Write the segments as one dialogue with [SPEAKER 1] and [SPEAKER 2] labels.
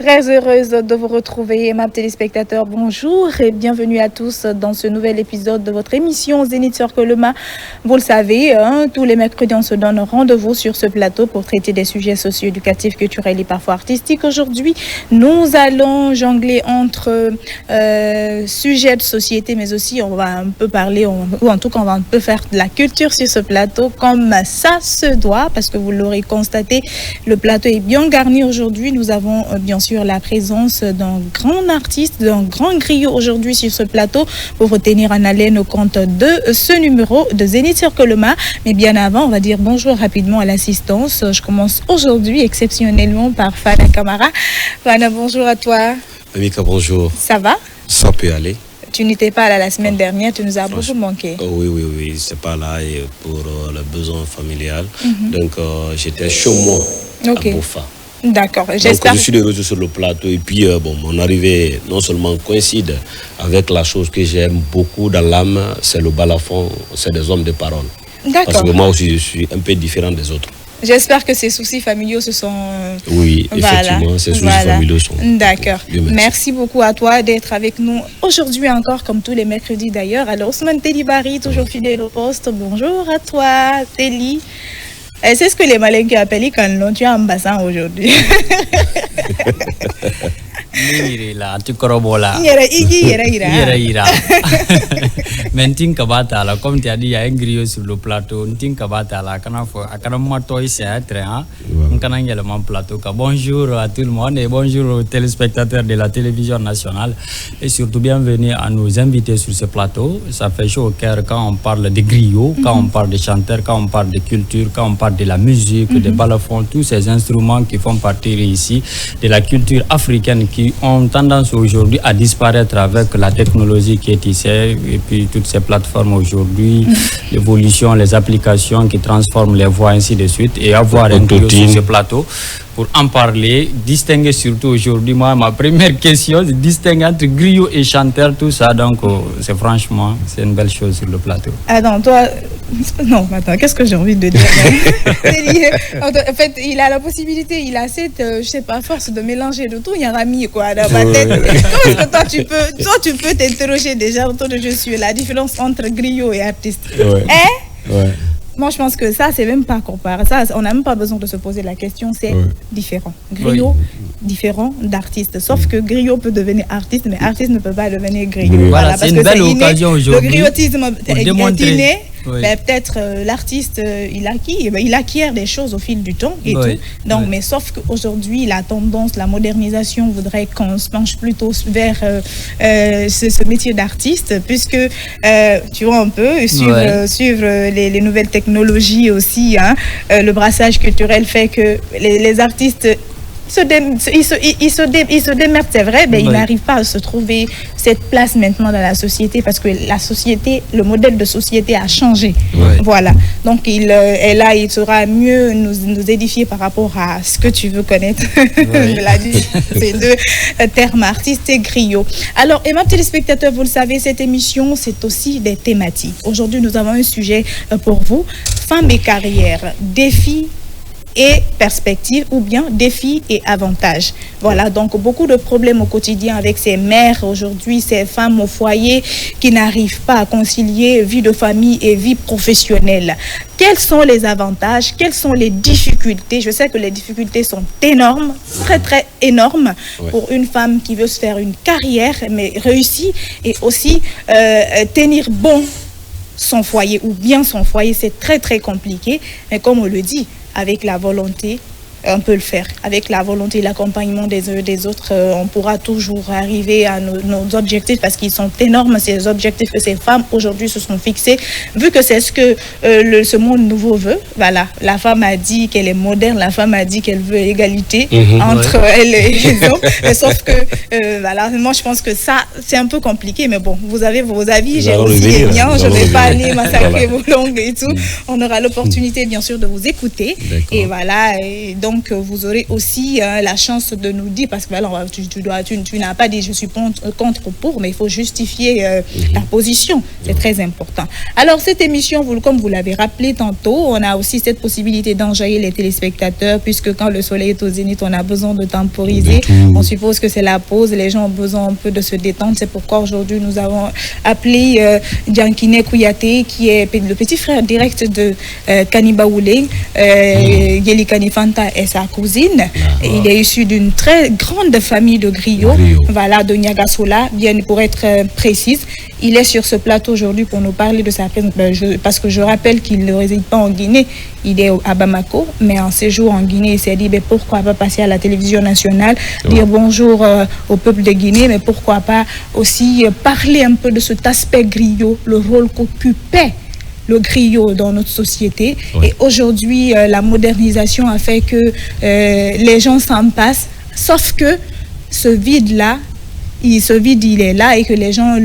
[SPEAKER 1] Très heureuse de vous retrouver, ma téléspectateurs. Bonjour et bienvenue à tous dans ce nouvel épisode de votre émission Zénith sur Coloma. Vous le savez, tous les mercredis, on se donne rendez-vous sur ce plateau pour traiter des sujets socio-éducatifs, culturels et parfois artistiques. Aujourd'hui, nous allons jongler entre sujets de société, mais aussi on va un peu parler, ou en tout cas, on va un peu faire de la culture sur ce plateau comme ça se doit, parce que vous l'aurez constaté, le plateau est bien garni aujourd'hui. Nous avons bien sûr la présence d'un grand artiste, d'un grand griot aujourd'hui sur ce plateau pour vous tenir en haleine au compte de ce numéro de Zénith sur Coloma. Mais bien avant, on va dire bonjour rapidement à l'assistance. Je commence aujourd'hui exceptionnellement par Fana Camara. Fana, bonjour à toi.
[SPEAKER 2] Amika, bonjour.
[SPEAKER 1] Ça va?
[SPEAKER 2] Ça peut aller.
[SPEAKER 1] Tu n'étais pas là la semaine dernière, tu nous as beaucoup manqué.
[SPEAKER 2] Oui, c'est pas là et pour le besoin familial. Donc j'étais chez moi à Bofa.
[SPEAKER 1] D'accord,
[SPEAKER 2] j'espère. Donc je suis de retour sur le plateau et puis mon arrivée non seulement coïncide avec la chose que j'aime beaucoup dans l'âme, c'est le balafon, c'est des hommes de parole.
[SPEAKER 1] D'accord.
[SPEAKER 2] Parce que moi aussi je suis un peu différent des autres.
[SPEAKER 1] J'espère que ces soucis familiaux se sont...
[SPEAKER 2] Oui, effectivement, ces soucis familiaux sont...
[SPEAKER 1] D'accord. Merci beaucoup à toi d'être avec nous aujourd'hui encore, comme tous les mercredis d'ailleurs. Alors, Ousmane Telibari, toujours fidèle au poste. Bonjour à toi, Téli. C'est ce que les Malingues appellent quand l'on tue un bassin aujourd'hui.
[SPEAKER 3] Nirila, tu korobola.
[SPEAKER 1] Ira.
[SPEAKER 3] Mentin kabata la, comme tu as dit, il y a un griot sur le plateau. Mentin kabata la, quand moi toi ici à train, on canne également plateau. Bonjour à tout le monde et bonjour aux téléspectateurs de la télévision nationale et surtout bienvenue à nos invités sur ce plateau. Ça fait chaud au cœur quand on parle de griots, quand on parle de chanteurs, quand on parle de culture, quand on parle de la musique, des balafons, tous ces instruments qui font partie ici de la culture africaine qui ont tendance aujourd'hui à disparaître avec la technologie qui est ici et puis toutes ces plateformes aujourd'hui, l'évolution, les applications qui transforment les voix ainsi de suite et avoir un griot sur ce plateau pour en parler, distinguer surtout aujourd'hui, moi ma première question c'est distinguer entre griot et chanteur, tout ça, donc c'est franchement c'est une belle chose sur le plateau.
[SPEAKER 1] Attends, toi, non, attends, qu'est-ce que j'ai envie de dire? En fait, il a la possibilité, il a cette, je sais pas, force de mélanger de tout, il y a Rami quoi dans ma tête. Comment est-ce que toi tu peux t'interroger déjà autour de je suis la différence entre griot et artiste? Moi, je pense que ça, c'est même pas comparable. Ça, on n'a même pas besoin de se poser la question. C'est différent. Griot, différent d'artiste. Sauf que griot peut devenir artiste, mais artiste ne peut pas devenir griot.
[SPEAKER 3] Voilà, c'est une belle occasion aujourd'hui.
[SPEAKER 1] Le griotisme est inné.
[SPEAKER 3] Oui.
[SPEAKER 1] Ben, peut-être l'artiste, il acquiert des choses au fil du temps et tout. Donc, mais sauf qu'aujourd'hui, la tendance, la modernisation voudrait qu'on se penche plutôt vers ce métier d'artiste, puisque tu vois un peu suivre les nouvelles technologies aussi. Le brassage culturel fait que les artistes ils se démerdent, c'est vrai, mais ils n'arrivent pas à se trouver cette place maintenant dans la société parce que la société, le modèle de société a changé. Voilà. Donc, il saura mieux nous édifier par rapport à ce que tu veux connaître. Je l'ai dit, ces deux termes, artiste et griot. Alors, et ma téléspectateur, vous le savez, cette émission, c'est aussi des thématiques. Aujourd'hui, nous avons un sujet pour vous, femmes et carrière, défis et perspectives ou bien défis et avantages. Voilà, donc beaucoup de problèmes au quotidien avec ces mères aujourd'hui, ces femmes au foyer qui n'arrivent pas à concilier vie de famille et vie professionnelle. Quels sont les avantages? Quelles sont les difficultés? Je sais que les difficultés sont énormes, très très énormes pour une femme qui veut se faire une carrière, mais réussie et aussi tenir bon son foyer ou bien son foyer, c'est très très compliqué. Mais comme on le dit, avec la volonté, on peut le faire. Avec la volonté et l'accompagnement des uns et des autres, on pourra toujours arriver à nos objectifs parce qu'ils sont énormes, ces objectifs que ces femmes aujourd'hui se sont fixés. Vu que c'est ce que ce monde nouveau veut, voilà, la femme a dit qu'elle est moderne, la femme a dit qu'elle veut égalité entre elle et les hommes. Sauf que, voilà, moi je pense que ça, c'est un peu compliqué, mais bon, vous avez vos avis, j'ai aussi les miens, je ne vais pas aller massacrer vos langues et tout. On aura l'opportunité, bien sûr, de vous écouter. Et voilà, et donc, donc vous aurez aussi la chance de nous dire, parce que alors, tu n'as pas dit je suis contre ou pour, mais il faut justifier la position, c'est très important. Alors cette émission, comme vous l'avez rappelé tantôt, on a aussi cette possibilité d'enjailler les téléspectateurs, puisque quand le soleil est au zénith, on a besoin de temporiser, on suppose que c'est la pause, les gens ont besoin un peu de se détendre, c'est pourquoi aujourd'hui nous avons appelé Diankine Kouyaté, qui est le petit frère direct de Kaniba Oulé, Yeli Kanifanta et sa cousine. Il est issu d'une très grande famille de griots, voilà, de Niagasola, bien pour être précise. Il est sur ce plateau aujourd'hui pour nous parler de sa présence, parce que je rappelle qu'il ne réside pas en Guinée, il est à Bamako, mais en séjour en Guinée, il s'est dit pourquoi pas passer à la télévision nationale, dire bonjour au peuple de Guinée, mais pourquoi pas aussi parler un peu de cet aspect griot, le rôle qu'occupait le griot dans notre société. Et aujourd'hui, la modernisation a fait que les gens s'en passent, sauf que ce vide-là, il est là, et que les gens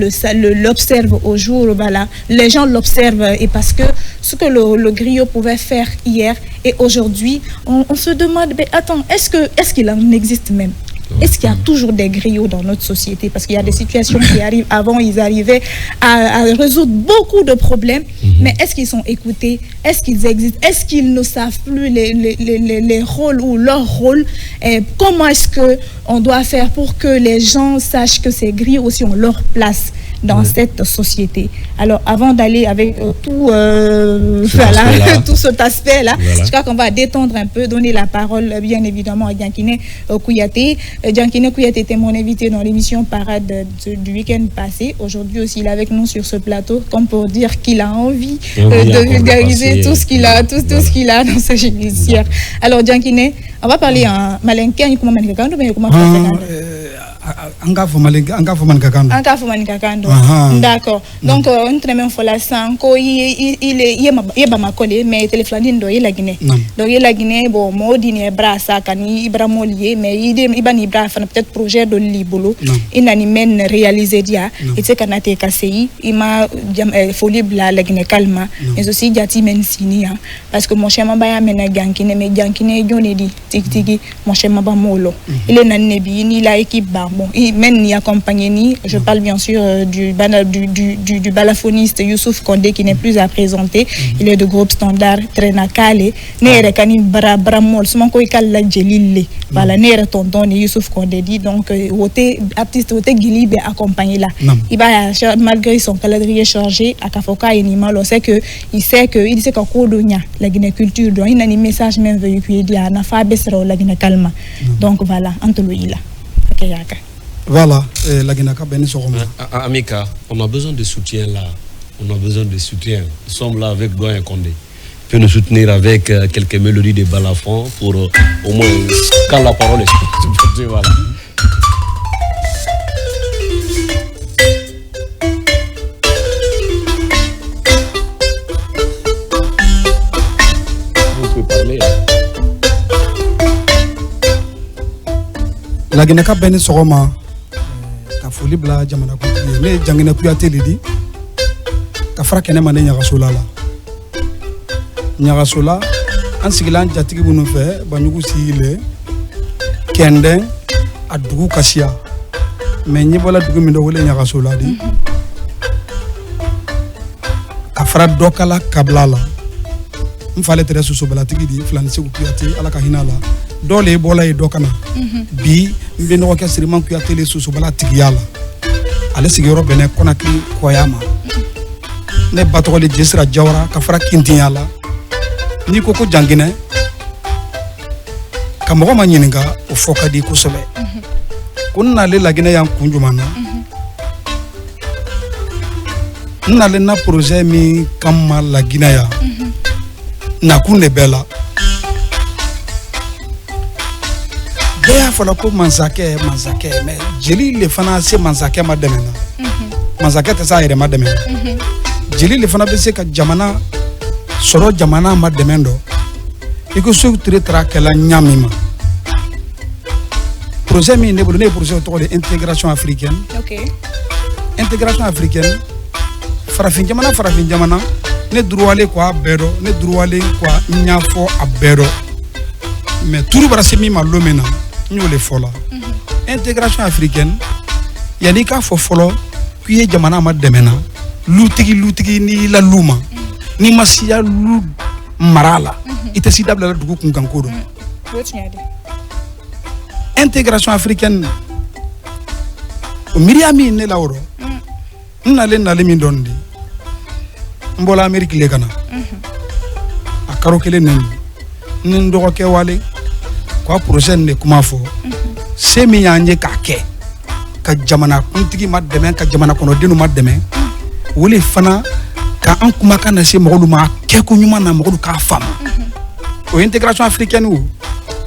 [SPEAKER 1] l'observent au jour, voilà. Les gens l'observent, et parce que ce que le griot pouvait faire hier et aujourd'hui, on se demande, mais attends, est-ce qu'il en existe même? Est-ce qu'il y a toujours des griots dans notre société? Parce qu'il y a des situations qui arrivent. Avant, ils arrivaient à résoudre beaucoup de problèmes. Mais est-ce qu'ils sont écoutés? Est-ce qu'ils existent? Est-ce qu'ils ne savent plus les rôles ou leur rôle? Et comment est-ce qu'on doit faire pour que les gens sachent que ces griots aussi ont leur place dans cette société? Alors, avant d'aller avec tout cet aspect-là, je crois qu'on va détendre un peu, donner la parole, bien évidemment, à Diankine Kouyaté. Diankine Kouyaté était mon invité dans l'émission Parade du week-end passé. Aujourd'hui aussi, il est avec nous sur ce plateau, comme pour dire qu'il a envie de vulgariser tout ce qu'il a, tout ce qu'il a dans ce judiciaire. Alors, Diankine, on va parler en malinké, comment d'accord. Donc on très même la sanko il est Bamako mais téléphone do il la Guinée. Donc il la Guinée bon modi ne brasa kani ibramolier mais il bani bra peut-être projet de libolo il n'a ni men réalisé dia et c'est kanate KCI il m'a folie la Guinée calme mais aussi jati men sini parce que mon chemin ba ya men Diankine mais Diankine joni di tiki mon chemin ba molo il est nanebi ni la équipe ba bon il mène ni accompagné ni je parle bien sûr du balafoniste Youssouf Kondé qui n'est plus à présenter. Il est de groupe Standard Trenakale nere kani bramol suma ko ikalla jelille voilà nere tonton Youssouf Kondé dit donc wote artiste wote gili be accompagné là il va malgré son calendrier chargé à Kafoka et Nimalo c'est que il sait que Kodonia la Guinée culture donc il a un message même véhiculé dia na fa besra la Guinée calme donc voilà antoloïla OK.
[SPEAKER 4] Voilà, la Guinaka Benissoroma.
[SPEAKER 2] Amika, on a besoin de soutien là. On a besoin de soutien. Nous sommes là avec Doyen Kondé. Il peut nous soutenir avec quelques mélodies de balafon pour au moins quand la parole est voilà. Vous pouvez parler.
[SPEAKER 4] La Guinaka Benissoroma. Foli bla jamana ko ne Diankine Kouyaté lidi ka fara kene mane Niagasola la Niagasola an sigilan jatigi bunu fe banyugu sile kende adugu kasia mais ni bola dugu mi do wole Niagasola di ka fara dokala kablala mfale tere susu bala tigi di flani se Kouyaté ala ka hinala dole bola e dokana bi mbe no ka siriman Kouyaté le susu bala tigiyala ale sigiro bene Conakry Koyama ne batole jesira jawra ka fara kintinyala ni koko Diankine ka mogo ma nyininga o foka di kosobe kunna le la Guinée yan kunjumana nna le na projet mi kama la Guinée ya na kunde bela Béa fala ko manzake mais jeli le fana se manzake ma demena manzake te sa yere ma demena jeli le fana be se ka jamana soro jamana ma demendo iko so tra kala nyamima projet mi ne bolo ne projet to de intégration africaine.
[SPEAKER 1] OK.
[SPEAKER 4] Intégration africaine farafin jamana ne droit le quoi bedo ne droit le quoi nyafo abedo mais tout bara semi ma lomena ñole fola intégration africaine yani ka fo folo kuye jamana ma demena lutigi ni la luma ni masiya lu marala ite si dabla dugu kun kan kodo intégration africaine o miriami ne la oro nale min dondi mbola Amerique le kana a karo kele nen dogo ke wale ko projet ne kuma fo semi yanje ka ke ka jamana kuntigi ma deme ka jamana kono dinu ma deme wole fana ka an kuma kana se mogolu ma ke ko nyuma na mogolu ka fam o intégration africaine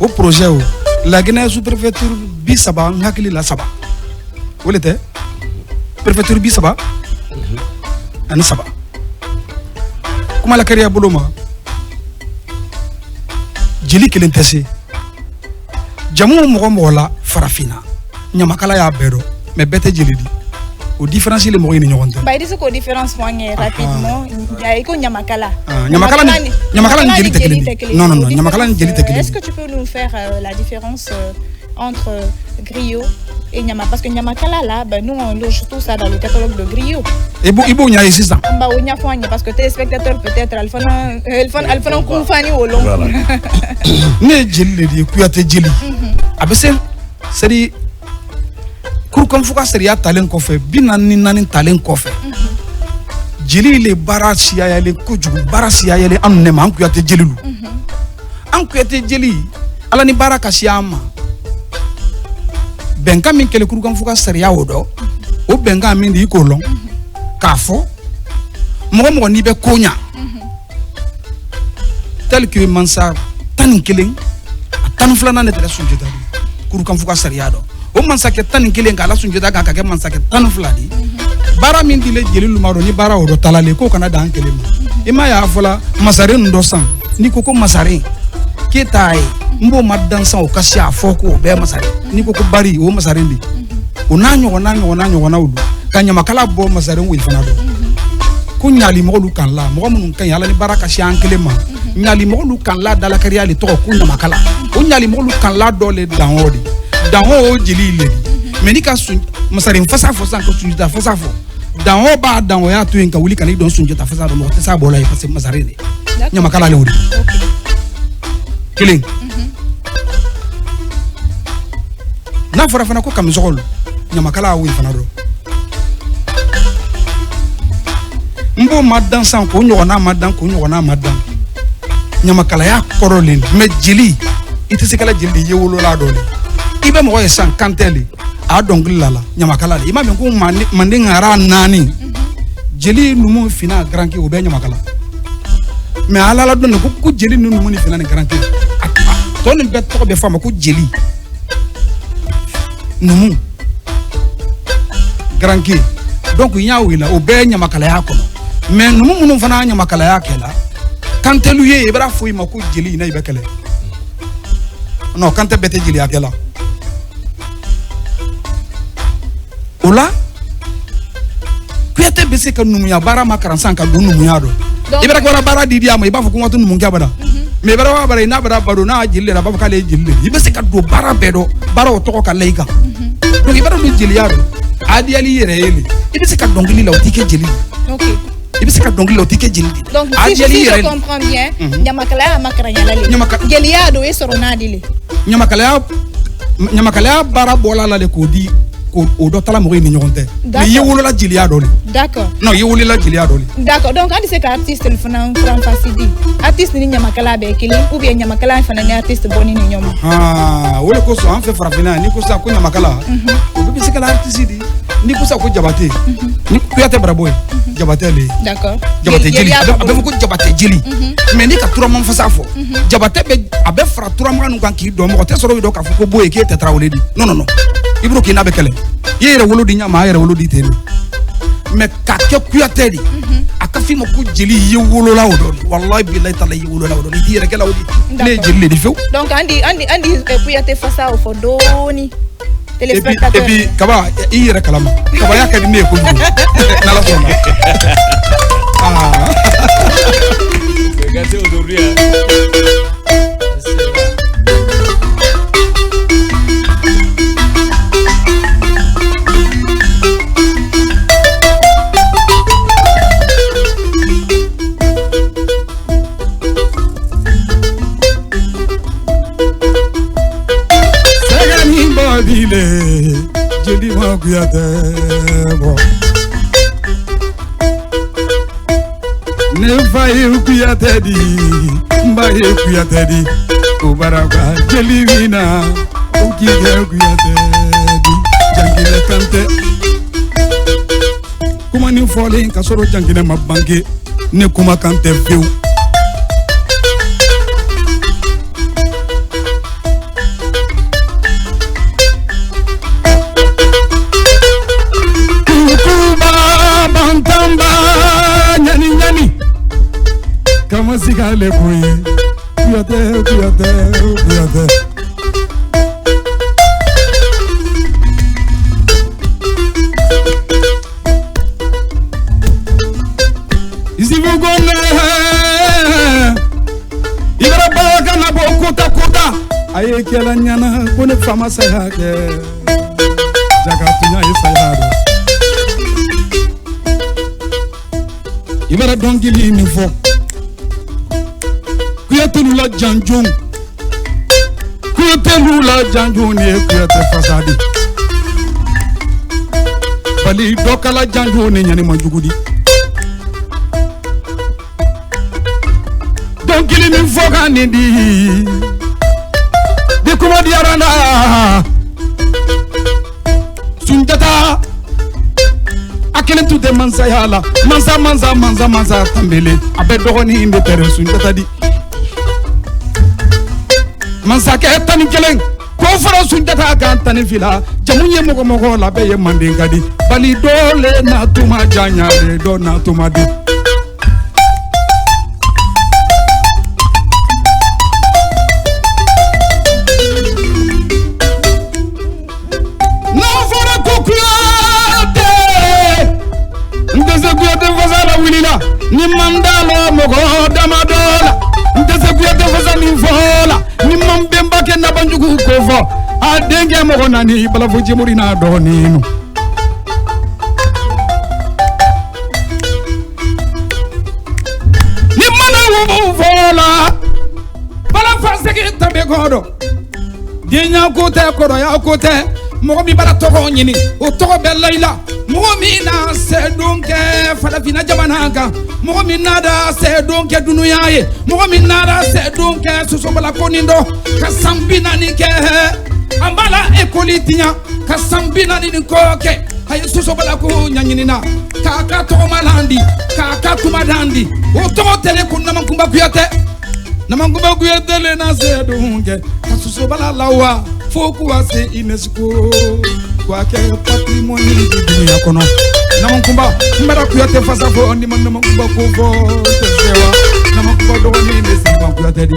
[SPEAKER 4] o projet o la Guinée sous-préfecture bi saba hakili la saba wole te préfecture bi saba ani saba kuma la kariya boloma jeli kelen tese jamu mogo la farafina nyamakala ya bedo mais bete jeli di o différence le mogo ni ñogonte
[SPEAKER 1] ba di ko différence moyen rapidement ya ko nyamakala
[SPEAKER 4] nyamakala ni jeli tekeli non nyamakala ni jeli tekeli
[SPEAKER 1] est-ce que tu peux nous faire la différence entre griot et Nyama, parce que Nyamakala là, ben nous on loge tout ça dans le catalogue de griot.
[SPEAKER 4] Et bon, il y a ici ça.
[SPEAKER 1] Bah on y a fourni parce que téléspectateurs peut-être Alphonse Koufani au long.
[SPEAKER 4] Ne jeli di kuyate jeli. Abese seri kur comme fuka seria talent kofe binani nani talent kofe. Jeli le barasi ya le kujugu barasi ya le amne ma kuyate jeli lu. An kuyate jeli ala ni baraka siama. Benka min kele kuru kan fuka sariya wodo o benka min di ko lon ka fo mo ni be konya tel que mansa tan kelen tan flana ne tere sunjeta kuru kan fuka sariya do o mansa ke tan kelen ka la sunjeta ka ke mansa ke tan fladi bara min di le jeli lumaro ni bara wodo talale ko kana dan kelen ima ya fola masare ndo san ni ko masare ketai mbo madansa o kasi afoko be masare ni ko bari o masare ndi o nanyo ulu kanya makala bo masare wi fanado ko nyali mo lu kan la mo mun kan yala ni baraka shi ankelema nyali mo lu kan la dala kariya li to ko makala o nyali mo lu kan la dole danodi danho o jili le mais ni ka masare fasa fo san ko sunjita fasa fo danho ba danho ya to en ka wuli kan ni don sunjita fasa do mo te sa bola parce que masare ne nyamakala le wuri killing na fara fana ko kamzol nyamakala wi fana do mbo madan san ko nyona madan nyamakala ya korolin me jili ite sekala jili yewolo la do le ibe mo san kanteli a dongla la nyamakala le imam ko mande ngara nani jili numu fina granki o be nyamakala me ala la don ko jili numu ni fina ni granki to ni bet to be fama ko jeli numu granki donc nya wila o be nyamakala ya ko mais numu munu fana nyamakala ya kela kantelu ye ibra fuyi mako jeli na ibekele non kante bete jeli akela ola kuyate bese ka numu ya bara makaransan ka numu ya do ibra ko la bara didi ama iba fu ko watu numu ngabada mais bara wa bara ina bara bado na jille na babaka le jille ibese ka do bara bedo bara o to ka leika donc ibara do jille ya do adi ali yere ele ibese ka dongli la otike jille
[SPEAKER 1] OK
[SPEAKER 4] ibese ka dongli la otike jille
[SPEAKER 1] donc si je comprends bien nyamakala makaranya la le jille ya do e sorona dile nyamakala bara bola la le ko di ko o do tala mo ni ñonte mais yewolo la jili ya do d'accord
[SPEAKER 4] non yewolo la jili ya do
[SPEAKER 1] d'accord donc andi c'est que artiste le fana Fran Fasidi artiste ni nyamakala be kili ou bien nyamakala fana ni artiste boni ni ñoma
[SPEAKER 4] wala ko so en fait farafina ni ko sa ko nyamakala o be c'est que l'artiste di ni ko sa ko jabate ni ko yate braboy jabate le
[SPEAKER 1] d'accord
[SPEAKER 4] jabate jili abe ko jabate jili mais ni ka turama fa safo jabate be abe fra turama nu kan ki do mo te soro do ka ko boye ki te trawle di non ibro ki na be kele yere wolo di nyama yere wolo di tene mais ka ke kuyate di aka fi mo ko jeli yewolo la wodo wallahi billahi taala yewolo la wodo di yere kala wodi le jeli di few
[SPEAKER 1] donc andi kuyate fasa o fodoni téléspectateur
[SPEAKER 4] et puis kaba yere kala ma kaba ya ka di ne ko na la sona
[SPEAKER 2] regardez aujourd'hui
[SPEAKER 4] kuyate bo ne faye kuyate di mbaye kuyate di ubaraka jelivina ukige kuyate di jangile kante kuma ni fole ka soro jangile mabange ne kuma kante fiu Sigale boy, kuyate. Isi vugone, igara baga na kota. Aye kela nyana kone fama sayake, jagatunya isayado. Igara dongili ni fo. Kuyatelula janjun ne kuyate fasadi bali dokala janjun ne nyani manjugudi donc il me faut gagner di kuma diarana sunjata akelen tude mansa yala mansa tambele abe dogoni inde tere sunjata di mansake tani kelen ko fara sunjata kan tani fila jamunye mogo la be mandinga di bali dole na tuma janya de do na tuma di na fara kokuyate ndeze kuyate fazala wilila ni mandalo mogo damadola ndeze kuyate fazala ni vola ni mambemba ke na banjugu kofo adenge mo nani bala fuji murina doninu ni mana wo vola bala fase ke tabe godo dinya ko te ko ya ko te mo mi bara to ko nyini o to be layla mo mi na se donke fala fina jamanaka mo mi nada se donke dunuyaye mo mi nada se donke suso bala konindo kasambina ni ke ambala ekolitinya kasambina ni koke hay suso bala ko nyanyinina kaka to malandi kaka kumadandi o to tele kunna mankumba kuyate na mankumba kuyate le na se donke suso bala lawa foku ase inesco kwa ke patrimoine di dunia kono na mankumba mbara kuyate fasa fo ndi man na mankumba ko fo tesewa na mankumba do ni ne si kuyate di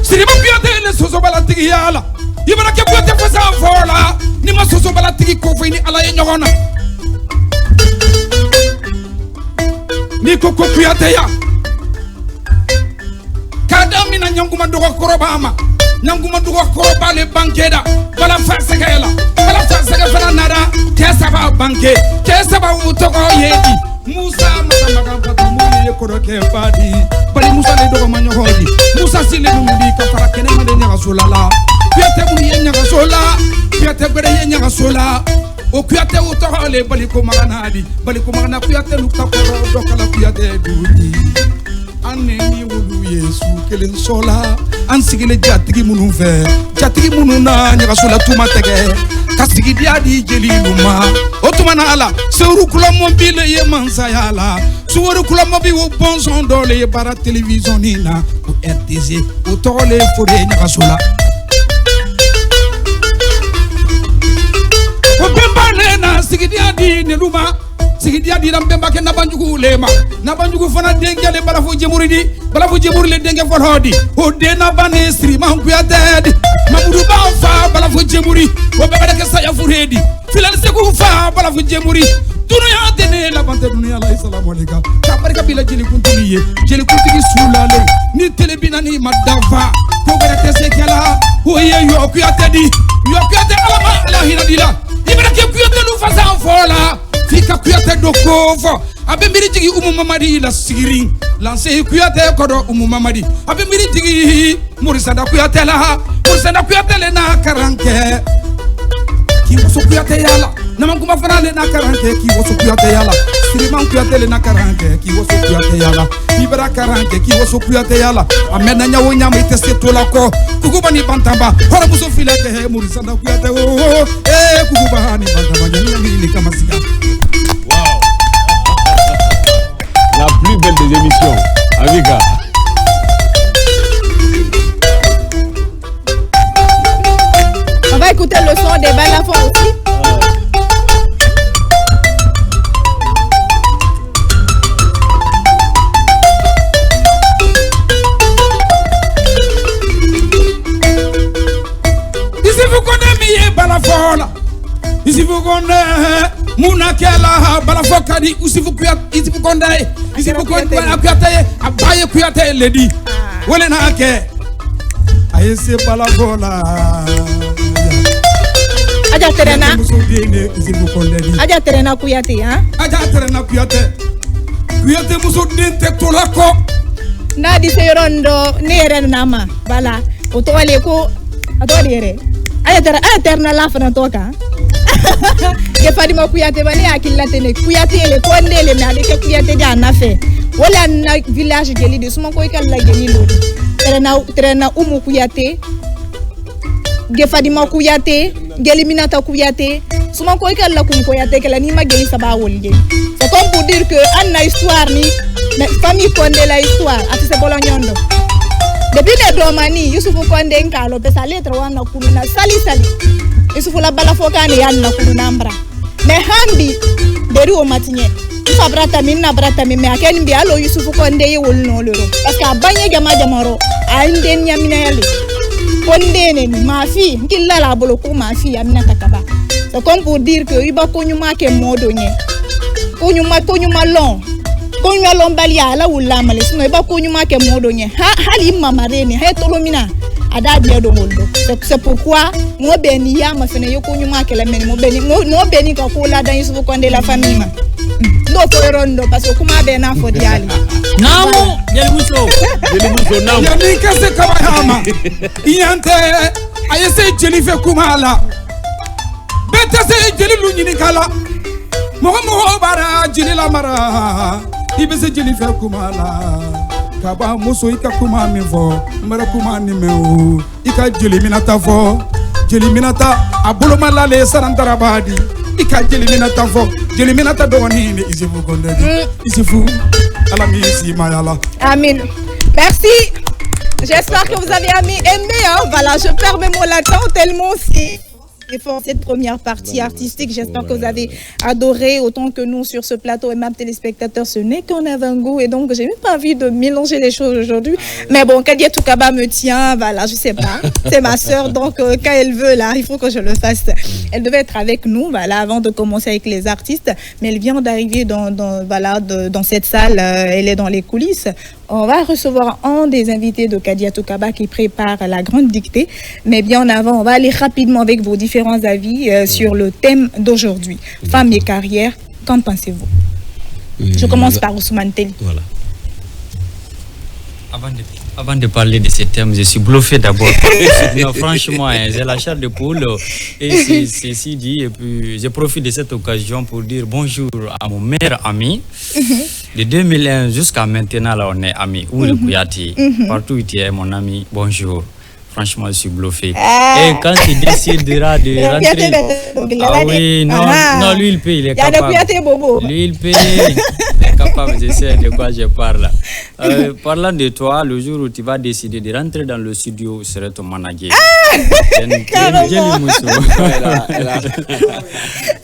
[SPEAKER 4] siri kuyate le soso bala tigi yala ibara ke kuyate fasa fo la ni ma soso bala tigi ko fo ni ala ye nyogona ni ko kuyate ya kada mina nyanguma do ko korobama nyanguma dugo koroba le bankeda bala fasegela bala fasega fana nada kesa ba banke kesa ba utoko yedi Musa masamaga patamuli ekoroke fadi bali Musa le dogo manyo hodi Musa sile numudi ka fara kene made nyaga solala piate muni nyaga sola piate gbere nyaga sola o piate utoko le bali ko maganadi bali ko magana piate lukka koro dokala piate dudi aneni wulu Yesu kelen sola ansigile jatigi munu fe jatigi munu na nyaga sola tuma tege kasigi dia di jeliluma otuma na ala seuru kula mobile ye mansa yala suuru kula mobi wo bonson dole ye bara television nina o RTC o tole fore nyaga sola o bemba nena sigi dia di neluma sigi dia di mbemba ke nabanjugu lema nabanjugu fana dengele bala fo jemuridi bala fo jemurle denge fo hodi o de na bane sri man ku yadedi mamudu ba fa bala fo jemuri o be ke saya furedi filal se ku fa bala fo jemuri dunya dene la bante dunya la assalamu alayka tabarika bila jeli kuntiliye jeli kuntigi sulale ni telebina ni madafa ko gere tese kala o ye yo ku yadedi alama ala hinadila ibra ke ku yadelu fa sa fola fika kuyate dokova abe mbiri tigi umu mamadi la sigiri lanse kuyate kodo umu mamadi abe mbiri tigi murisanda kuyate le na karanke ki woso kuyate yala namanguma fana le na karanke ki woso kuyate yala siriman kuyate le na karanke ki woso kuyate yala ibra karanke ki woso kuyate yala amena nyawo nyama itese tola ko kukuba ni bantamba hora muso filete he murisanda kuyate kukuba ni bantamba nyama ni kama siga.
[SPEAKER 2] Wow. La plus belle des émissions, Amiga.
[SPEAKER 1] On va écouter le son des balafons aussi.
[SPEAKER 4] Ici vous connaissez balafola. Ici vous connaissez Munakela balafokadi. Ici vous connaissez. Ici vous connaissez Abaye kuyate lady. Wole na ke. Ayese balafola.
[SPEAKER 1] Aja terena kuyate hein.
[SPEAKER 4] Aja terena kuyate. Kuyate muso dente tolako.
[SPEAKER 1] Na di serondo nere nama. Bala. Otole ko adore. Aja terna la fana toka. Ke Fadima kuyate bani akilate ne kuyate le konde le na ke kuyate ja na fe. Wala na village geli de suma ko ikalla geli lo. Terena umu kuyate. Ge Fadima kuyate, geli Minata kuyate, souvent ko ikalla kum kuyate kala ni ma geli saba wolge. C'est comme pour dire que anna histoire ni famille Condé la histoire ati se bolonyondo. Depuis les domani Yusufu Condé nkalo pesa lettre wana kuluna sali. Yusufu la balafoka ni yanna kuluna mbra. Mais handi deri o matinye. Ifa brata minna brata me akeni bi alo Yusufu Condé ye wolno lero. Parce que abanye jamaro ande nyamina yale. Condé ma fille, qu'il a la bolo pour ma fille Amina Takaba. C'est comme pour dire que iba konyuma ke modonye. Konyuma long. Konyuma lombalia la ula male sino iba konyuma ke modonye. Hali mamarene, he tolomina. Ada dia do moldo. C'est pourquoi mo beni ya ma fene yo konyuma ke la meni mo beni ka ko la dan Yusufu Condé la famille ma. No rondo parce que kuma be na fo diali.
[SPEAKER 3] Namo, Yelimuso namo.
[SPEAKER 4] Yani kase kabahama. Iyante ayese jelife kumala. Beta se jelilu nyini kala. Moho bara jelila mara. Ibese jelife kumala. Kaba muso ika kuma mevo. Mara kuma ni meu. Ika jeliminata fo. Jeliminata abolo malale sarantarabadi. Ika jeliminata fo. Jeliminata doni ni izifu kondedi. Izifu alamisi mayala.
[SPEAKER 1] Amin. Merci. J'espère que vous avez aimé. Hein? Voilà, je perds mes mots là-dedans tellement c'est fort cette première partie artistique. J'espère que vous avez adoré autant que nous sur ce plateau. Et même téléspectateurs, ce n'est qu'un avant-goût. Et donc, j'ai même pas envie de mélanger les choses aujourd'hui. Mais bon, Kadia Toukaba me tient, voilà, je sais pas. C'est ma sœur, donc quand elle veut, là, il faut que je le fasse. Elle devait être avec nous, voilà, avant de commencer avec les artistes. Mais elle vient d'arriver dans cette salle. Elle est dans les coulisses. On va recevoir un des invités de Kadia Toukaba qui prépare la grande dictée. Mais bien en avant, on va aller rapidement avec vos différents avis sur le thème d'aujourd'hui. Femmes et carrière, qu'en pensez-vous? Je commence par Ousmane Telli.
[SPEAKER 2] Voilà.
[SPEAKER 3] Avant de parler de ce thème, je suis bluffé d'abord. Non, franchement, j'ai la chair de poule. Et ceci dit, et puis je profite de cette occasion pour dire bonjour à mon meilleur ami. De 2001 jusqu'à maintenant, là, on est amis. Où le Kouyati. Partout où tu es, mon ami, bonjour. Franchement, je suis bluffé. Et quand il décidera de rentrer... Ah oui, non, lui, il peut, il est capable. Lui, il peut, il est capable, je sais de quoi je parle. Parlant de toi, le jour où tu vas décider de rentrer dans le studio, je serai ton manager.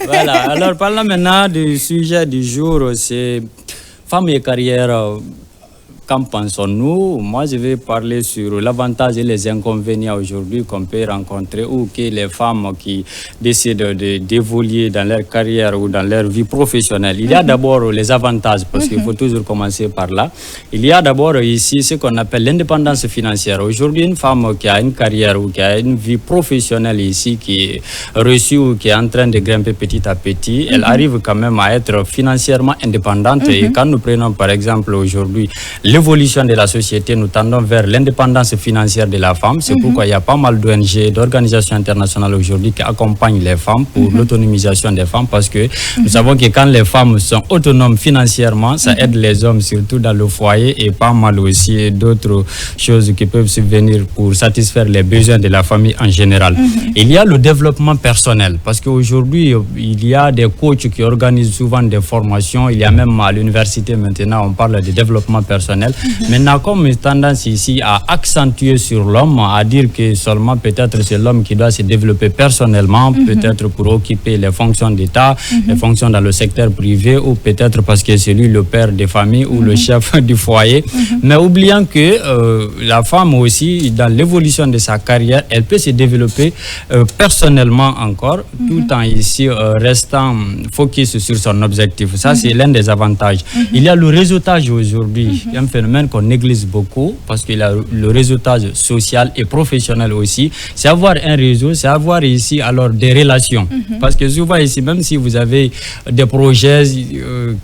[SPEAKER 3] Voilà, alors parlons maintenant du sujet du jour, c'est femmes et carrière. Qu'en pensons-nous? Moi, je vais parler sur l'avantage et les inconvénients aujourd'hui qu'on peut rencontrer ou que les femmes qui décident d'évoluer dans leur carrière ou dans leur vie professionnelle. Il y a d'abord les avantages, parce qu'il faut toujours commencer par là. Il y a d'abord ici ce qu'on appelle l'indépendance financière. Aujourd'hui, une femme qui a une carrière ou qui a une vie professionnelle ici, qui est reçue ou qui est en train de grimper petit à petit, elle arrive quand même à être financièrement indépendante. Et quand nous prenons par exemple aujourd'hui l'évolution l'évolution de la société, nous tendons vers l'indépendance financière de la femme. C'est pourquoi il y a pas mal d'ONG, d'organisations internationales aujourd'hui qui accompagnent les femmes pour l'autonomisation des femmes, parce que nous savons que quand les femmes sont autonomes financièrement, ça aide les hommes, surtout dans le foyer, et pas mal aussi d'autres choses qui peuvent subvenir pour satisfaire les besoins de la famille en général. Il y a le développement personnel, parce qu'aujourd'hui, il y a des coachs qui organisent souvent des formations. Il y a même à l'université maintenant, on parle de développement personnel. Maintenant, comme une tendance ici à accentuer sur l'homme, à dire que seulement peut-être c'est l'homme qui doit se développer personnellement, peut-être pour occuper les fonctions d'État, les fonctions dans le secteur privé, ou peut-être parce que c'est lui le père des familles ou le chef du foyer. Mais oubliant que la femme aussi, dans l'évolution de sa carrière, elle peut se développer personnellement encore, tout en ici restant focus sur son objectif. Ça, c'est l'un des avantages. Il y a le réseautage aujourd'hui, un phénomène qu'on néglige beaucoup, parce qu'il y a le réseautage social et professionnel aussi. C'est avoir un réseau, c'est avoir ici alors des relations. Parce que souvent ici, même si vous avez des projets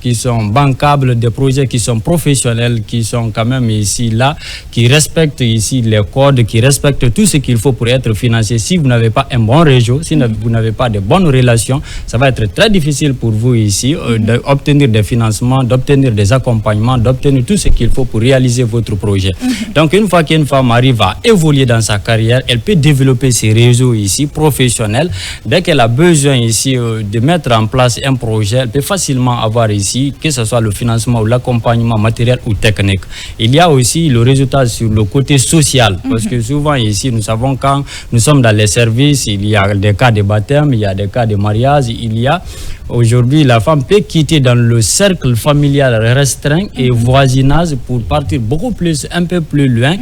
[SPEAKER 3] qui sont bancables, des projets qui sont professionnels, qui sont quand même ici là, qui respectent ici les codes, qui respectent tout ce qu'il faut pour être financé. Si vous n'avez pas un bon réseau, si vous n'avez pas de bonnes relations, ça va être très difficile pour vous ici d'obtenir des financements, d'obtenir des accompagnements, d'obtenir tout ce qu'il faut pour réaliser votre projet. Donc une fois qu'une femme arrive à évoluer dans sa carrière, elle peut développer ses réseaux ici professionnels. Dès qu'elle a besoin ici de mettre en place un projet, elle peut facilement avoir ici, que ce soit le financement ou l'accompagnement matériel ou technique. Il y a aussi le résultat sur le côté social, parce que souvent ici, nous savons quand nous sommes dans les services, il y a des cas de baptême, il y a des cas de mariage, il y a aujourd'hui, la femme peut quitter dans le cercle familial restreint et voisinage pour partir beaucoup plus, un peu plus loin,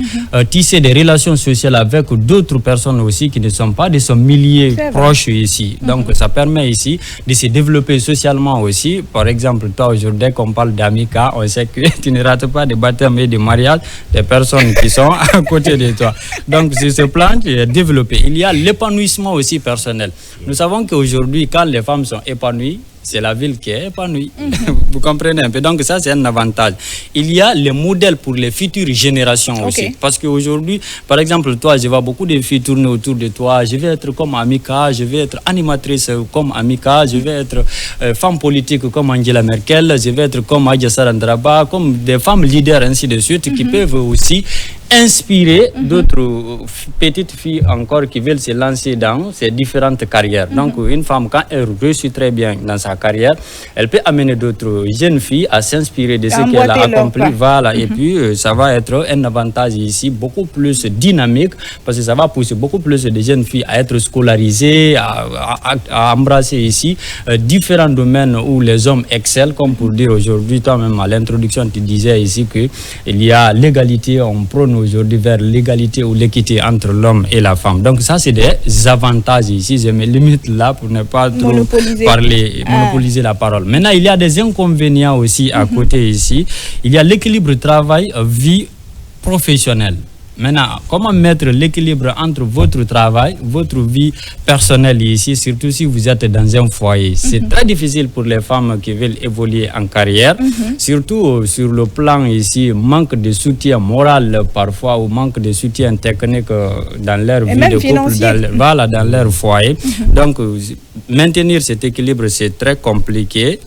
[SPEAKER 3] tisser des relations sociales avec d'autres personnes aussi qui ne sont pas de son milieu proche ici. Donc, ça permet ici de se développer socialement aussi. Par exemple, toi, aujourd'hui, qu'on parle d'Amica, on sait que tu ne rates pas de baptême et de mariage des personnes qui sont à côté de toi. Donc, sur ce plan, tu es développé. Il y a l'épanouissement aussi personnel. Nous savons qu'aujourd'hui, quand les femmes sont épanouies, c'est la ville qui est épanouie. Vous comprenez un peu. Donc ça, c'est un avantage. Il y a les modèles pour les futures générations aussi. Parce qu'aujourd'hui, par exemple, toi, je vois beaucoup de filles tourner autour de toi. Je vais être comme Amica, je vais être animatrice comme Amica, je vais être femme politique comme Angela Merkel, je vais être comme Adja Sarandraba, comme des femmes leaders, ainsi de suite, qui peuvent aussi inspirer d'autres petites filles encore qui veulent se lancer dans ces différentes carrières. Donc, une femme, quand elle réussit très bien dans sa carrière, elle peut amener d'autres jeunes filles à s'inspirer de ce qu'elle a accompli. Voilà. Et puis, ça va être un avantage ici beaucoup plus dynamique, parce que ça va pousser beaucoup plus de jeunes filles à être scolarisées, à embrasser ici différents domaines où les hommes excellent, comme pour dire aujourd'hui, toi-même à l'introduction, tu disais ici qu'il y a l'égalité, on prône aujourd'hui vers l'égalité ou l'équité entre l'homme et la femme. Donc ça, c'est des avantages ici. Je me limite là pour ne pas trop monopoliser la parole. Maintenant, il y a des inconvénients aussi à côté ici. Il y a l'équilibre travail-vie professionnelle. Maintenant, comment mettre l'équilibre entre votre travail, votre vie personnelle ici, surtout si vous êtes dans un foyer? C'est très difficile pour les femmes qui veulent évoluer en carrière, surtout sur le plan ici, manque de soutien moral parfois ou manque de soutien technique dans leur vie de couple, dans leur foyer. Donc, maintenir cet équilibre, c'est très compliqué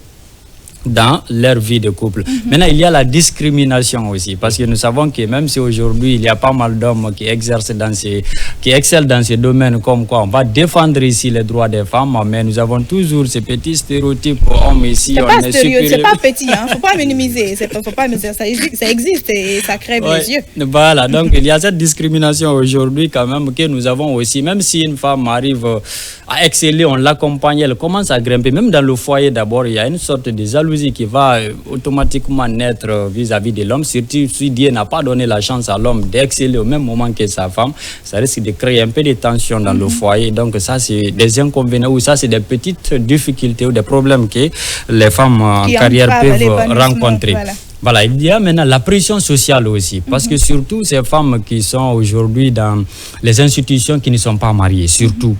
[SPEAKER 3] dans leur vie de couple. Maintenant, il y a la discrimination aussi, parce que nous savons que même si aujourd'hui il y a pas mal d'hommes qui excellent dans ces domaines, comme quoi on va défendre ici les droits des femmes, mais nous avons toujours ces petits stéréotypes hommes ici.
[SPEAKER 1] C'est pas petit, hein, faut pas minimiser, faut pas minimiser, ça existe et ça crève les yeux.
[SPEAKER 3] Voilà, donc il y a cette discrimination aujourd'hui quand même que nous avons aussi, même si une femme arrive à exceller, on l'accompagne, elle commence à grimper, même dans le foyer d'abord, il y a une sorte de jalousie qui va automatiquement naître vis-à-vis de l'homme, surtout si Dieu n'a pas donné la chance à l'homme d'exceller au même moment que sa femme, ça risque de créer un peu de tension dans le foyer. Donc ça, c'est des inconvénients, ou ça, c'est des petites difficultés ou des problèmes que les femmes en carrière peuvent rencontrer. Voilà, il y a maintenant la pression sociale aussi, parce que surtout ces femmes qui sont aujourd'hui dans les institutions qui ne sont pas mariées, surtout.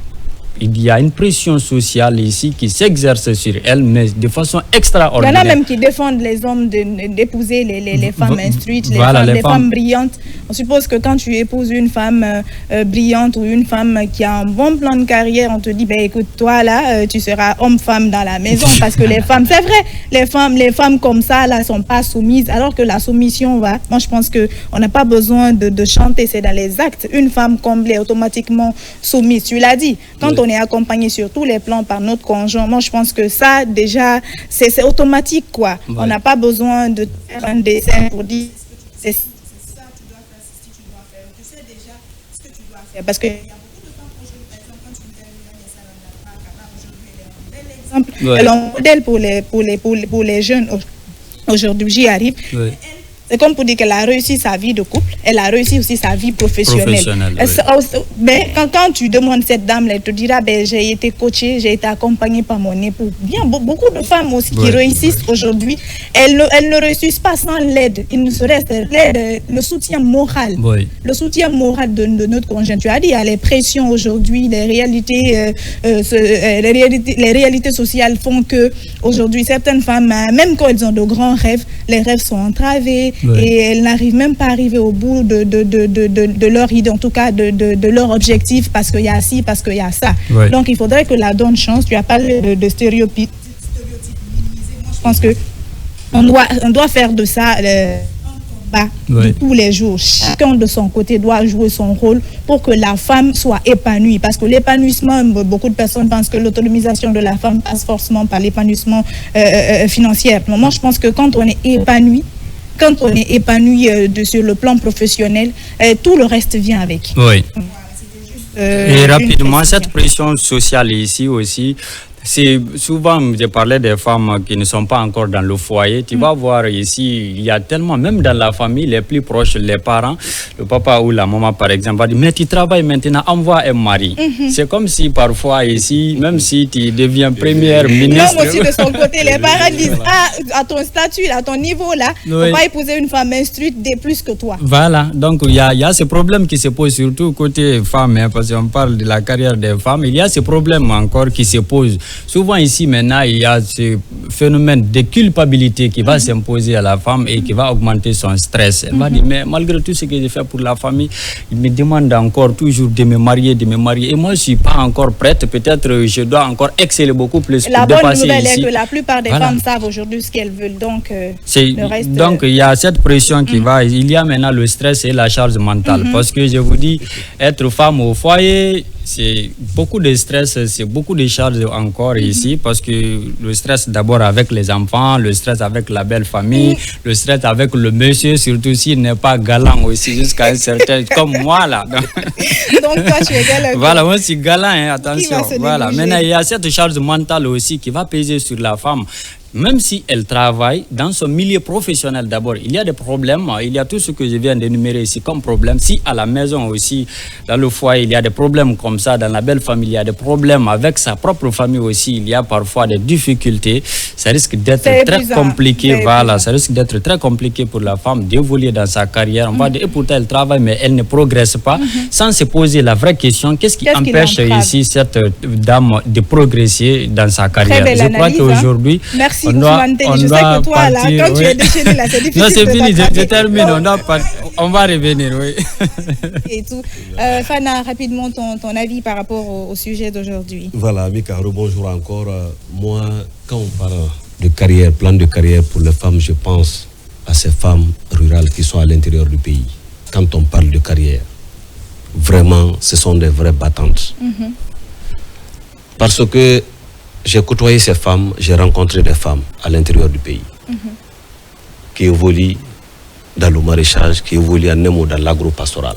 [SPEAKER 3] il y a une pression sociale ici qui s'exerce sur elles, mais de façon extraordinaire.
[SPEAKER 1] Il y en a même qui défendent les hommes d'épouser les femmes instruites, les femmes brillantes. On suppose que quand tu épouses une femme brillante ou une femme qui a un bon plan de carrière, on te dit, ben écoute, toi là, tu seras homme-femme dans la maison, parce que les femmes, c'est vrai, les femmes comme ça là sont pas soumises, alors que la soumission va. Moi, je pense que on n'a pas besoin de chanter, c'est dans les actes. Une femme comblée automatiquement soumise. Tu l'as dit. Quand on est accompagné sur tous les plans par notre conjoint, moi, je pense que ça, déjà, c'est automatique, quoi. Ouais. On n'a pas besoin de faire un dessin pour dire c'est ça tu dois faire, c'est ce que tu dois faire. Tu sais déjà ce que tu dois faire. Parce qu'il y a beaucoup de femmes aujourd'hui, par exemple, quand tu me dis aujourd'hui, elle est un modèle pour les jeunes. Aujourd'hui, j'y arrive. Oui. C'est comme pour dire qu'elle a réussi sa vie de couple, elle a réussi aussi sa vie professionnelle. Mais quand tu demandes cette dame, elle te dira, ben, j'ai été coachée, j'ai été accompagnée par mon époux. Bien, beaucoup de femmes aussi qui réussissent aujourd'hui, elles ne réussissent pas sans l'aide. Il ne serait l'aide, le soutien moral. Le soutien moral de notre conjoint. Tu as dit, il y a les pressions aujourd'hui, les réalités sociales font que aujourd'hui, certaines femmes, même quand elles ont de grands rêves, les rêves sont entravés. Et elles n'arrivent même pas à arriver au bout de leur idée, en tout cas de leur objectif, parce qu'il y a ci, parce qu'il y a ça. Donc il faudrait que la donne chance. Tu as parlé de stéréotypes. Moi, je pense qu'on doit faire de ça un combat de tous les jours. Chacun de son côté doit jouer son rôle pour que la femme soit épanouie. Parce que l'épanouissement, beaucoup de personnes pensent que l'autonomisation de la femme passe forcément par l'épanouissement financier. Moi, je pense que quand on est épanoui, sur le plan professionnel, tout le reste vient avec.
[SPEAKER 3] Oui. Et rapidement, cette pression sociale ici aussi, c'est souvent, je parlais des femmes qui ne sont pas encore dans le foyer. Tu vas voir ici, il y a tellement, même dans la famille, les plus proches, les parents, le papa ou la maman par exemple, va dire, mais tu travailles maintenant, envoie un mari. C'est comme si parfois ici, même si tu deviens première ministre.
[SPEAKER 1] L'homme aussi de son côté, les parents disent, à ton statut, à ton niveau là, on va épouser une femme instruite de plus que toi.
[SPEAKER 3] Voilà, donc il y a ce problème qui se pose surtout côté femme, hein, parce qu'on parle de la carrière des femmes, il y a ce problème encore qui se pose. Souvent ici maintenant, il y a ce phénomène de culpabilité qui va s'imposer à la femme et qui va augmenter son stress. Elle va dire, mais malgré tout ce que j'ai fait pour la famille, il me demande encore toujours de me marier. Et moi, je ne suis pas encore prête. Peut-être je dois encore exceller beaucoup plus pour dépasser ici.
[SPEAKER 1] La bonne nouvelle est que la plupart des femmes savent aujourd'hui ce qu'elles veulent. Donc,
[SPEAKER 3] donc il y a cette pression qui va. Il y a maintenant le stress et la charge mentale. Parce que je vous dis, être femme au foyer, c'est beaucoup de stress, c'est beaucoup de charges encore ici, parce que le stress d'abord avec les enfants, le stress avec la belle famille, le stress avec le monsieur, surtout s'il n'est pas galant aussi jusqu'à un certain, comme moi là.
[SPEAKER 1] Donc toi tu es galant.
[SPEAKER 3] Voilà, moi je suis galant, hein, attention. Voilà. Maintenant il y a cette charge mentale aussi qui va peser sur la femme. Même si elle travaille dans son milieu professionnel d'abord, il y a des problèmes, il y a tout ce que je viens d'énumérer ici comme problème. Si à la maison aussi, dans le foyer, il y a des problèmes comme ça, dans la belle famille, il y a des problèmes avec sa propre famille aussi, il y a parfois des difficultés, ça risque d'être très compliqué, voilà, ça risque d'être très compliqué pour la femme d'évoluer dans sa carrière. On va dire, et pourtant elle travaille, mais elle ne progresse pas, sans se poser la vraie question, qu'est-ce qui empêche ici cette dame de progresser dans sa carrière?
[SPEAKER 1] Je
[SPEAKER 3] crois qu'aujourd'hui,
[SPEAKER 1] merci. Je sais que toi, là, quand tu es déchaîné, là, c'est difficile.
[SPEAKER 3] Non, c'est fini, je termine. On va revenir, oui.
[SPEAKER 1] Et tout. Fana, rapidement, ton avis par rapport au sujet d'aujourd'hui.
[SPEAKER 2] Voilà, Mika, bonjour encore. Moi, quand on parle de carrière, plan de carrière pour les femmes, je pense à ces femmes rurales qui sont à l'intérieur du pays. Quand on parle de carrière, vraiment, ce sont des vraies battantes. Parce que j'ai côtoyé ces femmes, j'ai rencontré des femmes à l'intérieur du pays qui évoluent dans le maraîchage, qui évoluent en un mot dans l'agro-pastoral.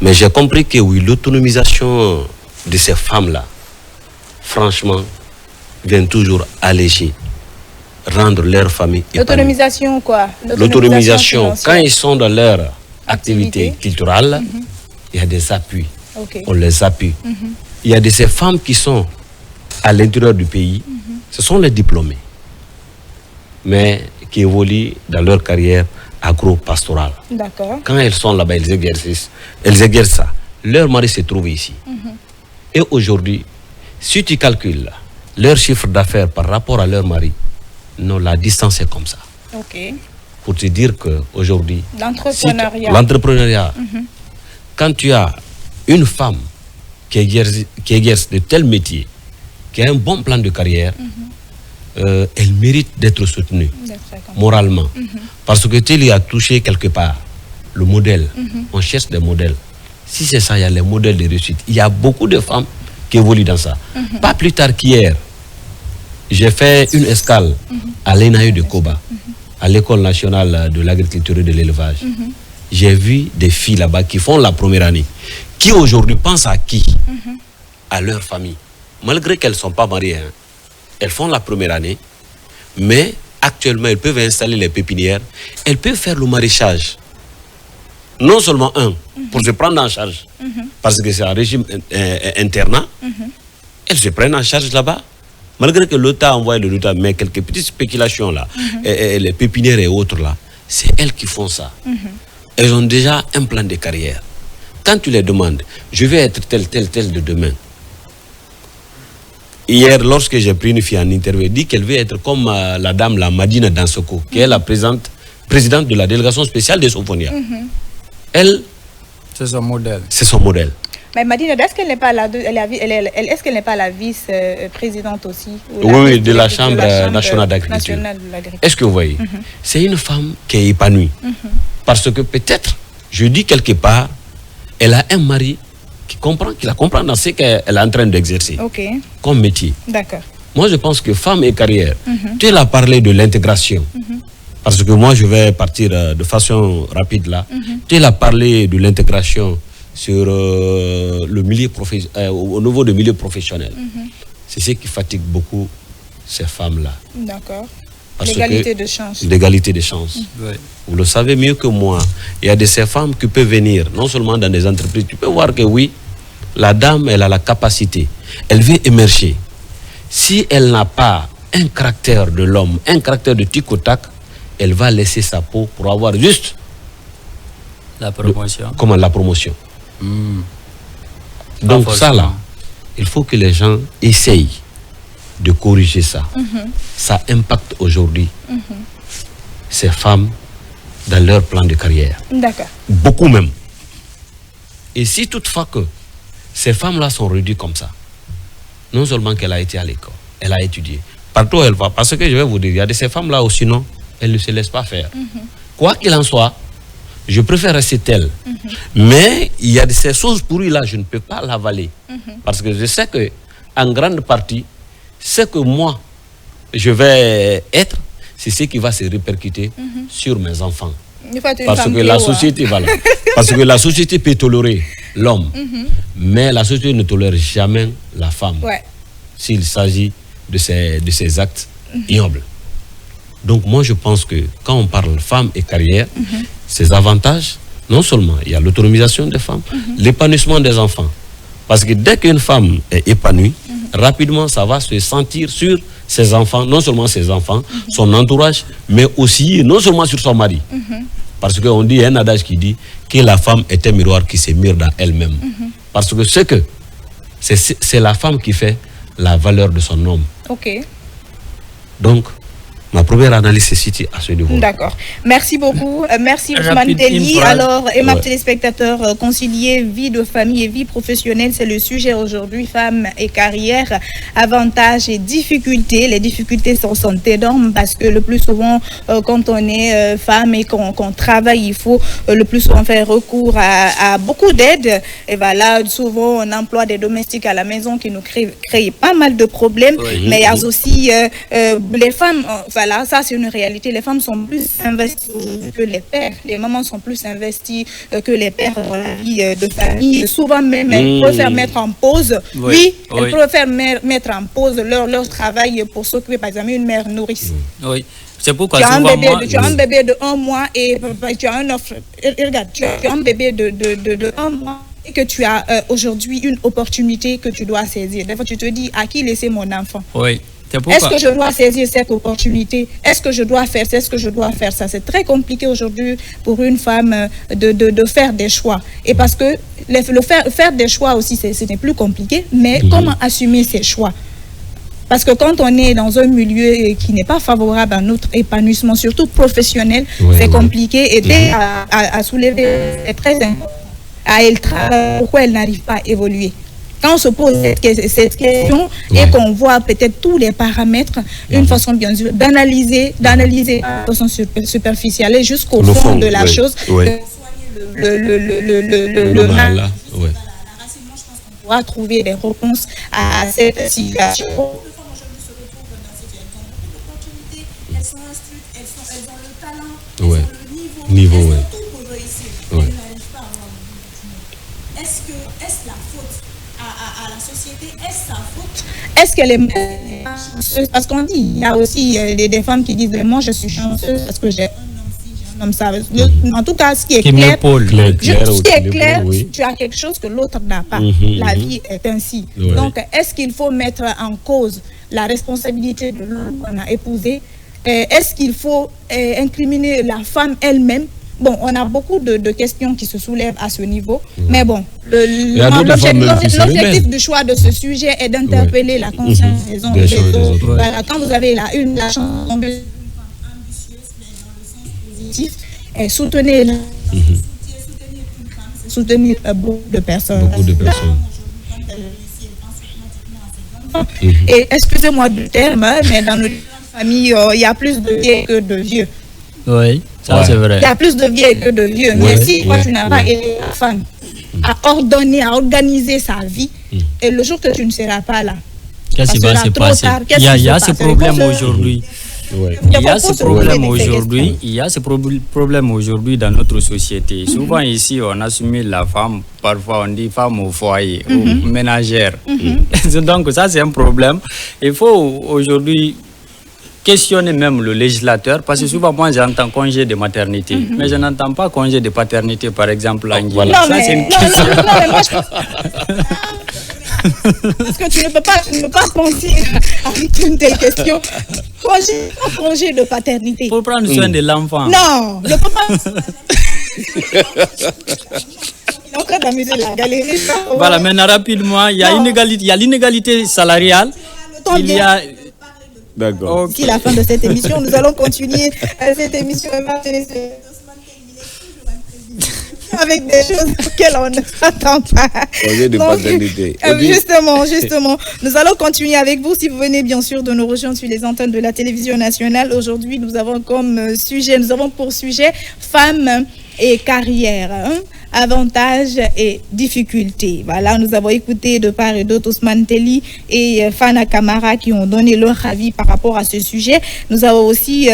[SPEAKER 2] Mais j'ai compris que oui, l'autonomisation de ces femmes-là, franchement, vient toujours alléger, rendre leur famille épanouie.
[SPEAKER 1] L'autonomisation quoi?
[SPEAKER 2] L'autonomisation, quand ils sont dans leur activité culturelle, il y a des appuis. On les appuie. Il y a de ces femmes qui sont à l'intérieur du pays, ce sont les diplômés, mais qui évoluent dans leur carrière agro-pastorale. Quand elles sont là-bas, elles exercent ça. Leur mari se trouve ici. Et aujourd'hui, si tu calcules leur chiffre d'affaires par rapport à leur mari, non, la distance est comme ça.
[SPEAKER 1] Ok.
[SPEAKER 2] Pour te dire qu'aujourd'hui,
[SPEAKER 1] l'entrepreneuriat,
[SPEAKER 2] quand tu as une femme qui exerce de tels métiers, qui a un bon plan de carrière, elle mérite d'être soutenue moralement. Parce que tu lui as touché quelque part le modèle. On cherche des modèles. Si c'est ça, il y a les modèles de réussite. Il y a beaucoup de femmes qui évoluent dans ça. Pas plus tard qu'hier, j'ai fait une escale à l'ENAE de Koba, à l'École nationale de l'agriculture et de l'élevage. J'ai vu des filles là-bas qui font la première année, qui aujourd'hui pensent à qui? À leur famille. Malgré qu'elles ne sont pas mariées, hein. Elles font la première année, mais actuellement, elles peuvent installer les pépinières, elles peuvent faire le maraîchage. Non seulement pour se prendre en charge, parce que c'est un régime internat, elles se prennent en charge là-bas. Malgré que l'État a envoyé de l'État, mais quelques petites spéculations là, et les pépinières et autres là, c'est elles qui font ça. Elles ont déjà un plan de carrière. Quand tu les demandes, je vais être tel de demain. Hier, lorsque j'ai pris une fille en interview, elle dit qu'elle veut être comme la dame, la Madina Dansoko, qui est la présidente de la délégation spéciale des Sophonia. Elle,
[SPEAKER 3] c'est son modèle.
[SPEAKER 2] C'est son modèle.
[SPEAKER 1] Mais Madina, est-ce qu'elle n'est pas la vice-présidente aussi?
[SPEAKER 2] Oui, de la Chambre nationale d'agriculture. Est-ce que vous voyez? C'est une femme qui est épanouie. Parce que peut-être, je dis quelque part, elle a un mari qui la comprend dans ce qu'elle est en train d'exercer comme métier.
[SPEAKER 1] D'accord.
[SPEAKER 2] Moi, je pense que femme et carrière, tu l'as parlé de l'intégration. Parce que moi, je vais partir de façon rapide là. Tu l'as parlé de l'intégration sur le milieu au niveau du milieu professionnel. C'est ce qui fatigue beaucoup ces femmes-là.
[SPEAKER 1] D'accord. L'égalité de chance.
[SPEAKER 2] L'égalité de chance. Vous le savez mieux que moi. Il y a de ces femmes qui peuvent venir, non seulement dans des entreprises. Tu peux voir que oui, la dame, elle a la capacité. Elle veut émerger. Si elle n'a pas un caractère de l'homme, un caractère de tic au tac, elle va laisser sa peau pour avoir juste
[SPEAKER 3] la promotion.
[SPEAKER 2] Comment la promotion. Donc ça là, il faut que les gens essayent de corriger ça. Ça impacte aujourd'hui ces femmes dans leur plan de carrière.
[SPEAKER 1] D'accord.
[SPEAKER 2] Beaucoup même. Et si toutefois que ces femmes-là sont réduites comme ça, non seulement qu'elle a été à l'école, elle a étudié, partout où elle va, parce que je vais vous dire, il y a de ces femmes-là aussi, sinon, elles ne se laissent pas faire. Quoi qu'il en soit, je préfère rester telle. Mais il y a de ces choses pourries-là, je ne peux pas l'avaler. Parce que je sais que, en grande partie, ce que moi, je vais être, c'est ce qui va se répercuter sur mes enfants. Parce que la société, voilà. Parce que la société peut tolérer l'homme, mais la société ne tolère jamais la femme s'il s'agit de ces actes ignobles. Donc moi je pense que quand on parle femme et carrière, ces avantages, non seulement il y a l'autonomisation des femmes, l'épanouissement des enfants. Parce que dès qu'une femme est épanouie, rapidement ça va se sentir sur ses enfants, non seulement ses enfants, son entourage, mais aussi non seulement sur son mari. Parce qu'on dit, il y a un adage qui dit que la femme est un miroir qui se mire dans elle-même. Parce que c'est la femme qui fait la valeur de son homme. Donc, ma première analyse se situe à ce niveau.
[SPEAKER 1] D'accord. Merci beaucoup. Merci Ousmane Telli. Alors, Aimable téléspectateurs, concilier vie de famille et vie professionnelle, c'est le sujet aujourd'hui. Femmes et carrière, avantages et difficultés. Les difficultés sont énormes parce que le plus souvent, quand on est femme et qu'on travaille, il faut le plus souvent faire recours à beaucoup d'aide. Et voilà, souvent on emploie des domestiques à la maison qui nous créent pas mal de problèmes. Mais il y a aussi les femmes... Voilà, ça c'est une réalité. Les femmes sont plus investies que les pères. Les mamans sont plus investies que les pères dans la vie de famille. Souvent même, elles préfèrent mettre en pause. Elles préfèrent mettre en pause leur travail pour s'occuper, par exemple, une mère nourrice.
[SPEAKER 3] C'est pourquoi
[SPEAKER 1] tu as un bébé de 1 mois et tu as un offre. Regarde, tu as un bébé de 1 mois. Et que tu as aujourd'hui une opportunité que tu dois saisir. Des fois, tu te dis, à qui laisser mon enfant? Est-ce que je dois saisir cette opportunité? Est-ce que je dois faire ça? Est-ce que je dois faire ça? C'est très compliqué aujourd'hui pour une femme de faire des choix. Et parce que faire des choix aussi, ce n'est plus compliqué, mais comment assumer ces choix? Parce que quand on est dans un milieu qui n'est pas favorable à notre épanouissement, surtout professionnel, c'est compliqué. Et à soulever, c'est très important. Elle travaille, pourquoi elle n'arrive pas à évoluer? Quand on se pose cette question et qu'on voit peut-être tous les paramètres, une façon bien sûr d'analyser de façon superficielle et jusqu'au fond de la chose, le mal. La racine, moi, je pense qu'on pourra trouver des réponses à cette situation. Elles sont instruites, elles ont le talent, elles ont le niveau, elles ont tout pour réussir. Elles n'arrivent pas à avoir le but. Est-ce la faute à la société? Est-ce sa faute? Est-ce qu'elle est chanceuse? Parce qu'on dit, il y a aussi des femmes qui disent, moi je suis chanceuse parce que j'ai un homme ci, j'ai un homme ça. En tout cas, ce qui est clair, tu as quelque chose que l'autre n'a pas. La vie est ainsi. Donc, est-ce qu'il faut mettre en cause la responsabilité de l'homme qu'on a épousé? Est-ce qu'il faut incriminer la femme elle-même? Bon, on a beaucoup de questions qui se soulèvent à ce niveau, mais bon, l'objectif du choix de ce sujet est d'interpeller la conscience des uns et des autres. Voilà, quand vous avez la chance de une femme ambitieuse, mais dans le sens positif, soutenez une femme, c'est soutenir beaucoup de personnes. Et excusez-moi du terme, mais dans notre famille, il y a plus de vieilles que de vieux.
[SPEAKER 3] Oui, ça c'est vrai.
[SPEAKER 1] Il y a plus de vieilles que de vieux. Mais si toi tu n'as pas aidé la femme à ordonner, à organiser sa vie, et le jour que tu ne seras pas là,
[SPEAKER 3] qu'est-ce qui va se passer? Il y a ce problème aujourd'hui. Il y a ce problème aujourd'hui dans notre société. Souvent ici, on assume la femme, parfois on dit femme au foyer, ou ménagère. Donc ça c'est un problème. Il faut aujourd'hui questionner même le législateur, parce que souvent moi j'entends congé de maternité, mais je n'entends pas congé de paternité par exemple en Guinée.
[SPEAKER 1] Non, ça c'est une question. Non, mais moi je pense... Parce que tu ne peux pas penser à une telle question. Congé de paternité.
[SPEAKER 3] Pour prendre soin de l'enfant.
[SPEAKER 1] Non, je ne peux pas. Il est en train d'amuser la galerie.
[SPEAKER 3] Voilà, maintenant rapidement, il y a l'inégalité salariale. Il y a...
[SPEAKER 1] D'accord. D'ici la fin de cette émission, nous allons continuer cette émission avec des choses auxquelles on ne s'attend pas. Justement, nous allons continuer avec vous si vous venez bien sûr de nous rejoindre sur les antennes de la télévision nationale. Aujourd'hui, nous avons pour sujet femmes et carrière, avantages et difficultés. Voilà, nous avons écouté de part et d'autre Ousmane Telli et Fana Kamara qui ont donné leur avis par rapport à ce sujet. Nous avons aussi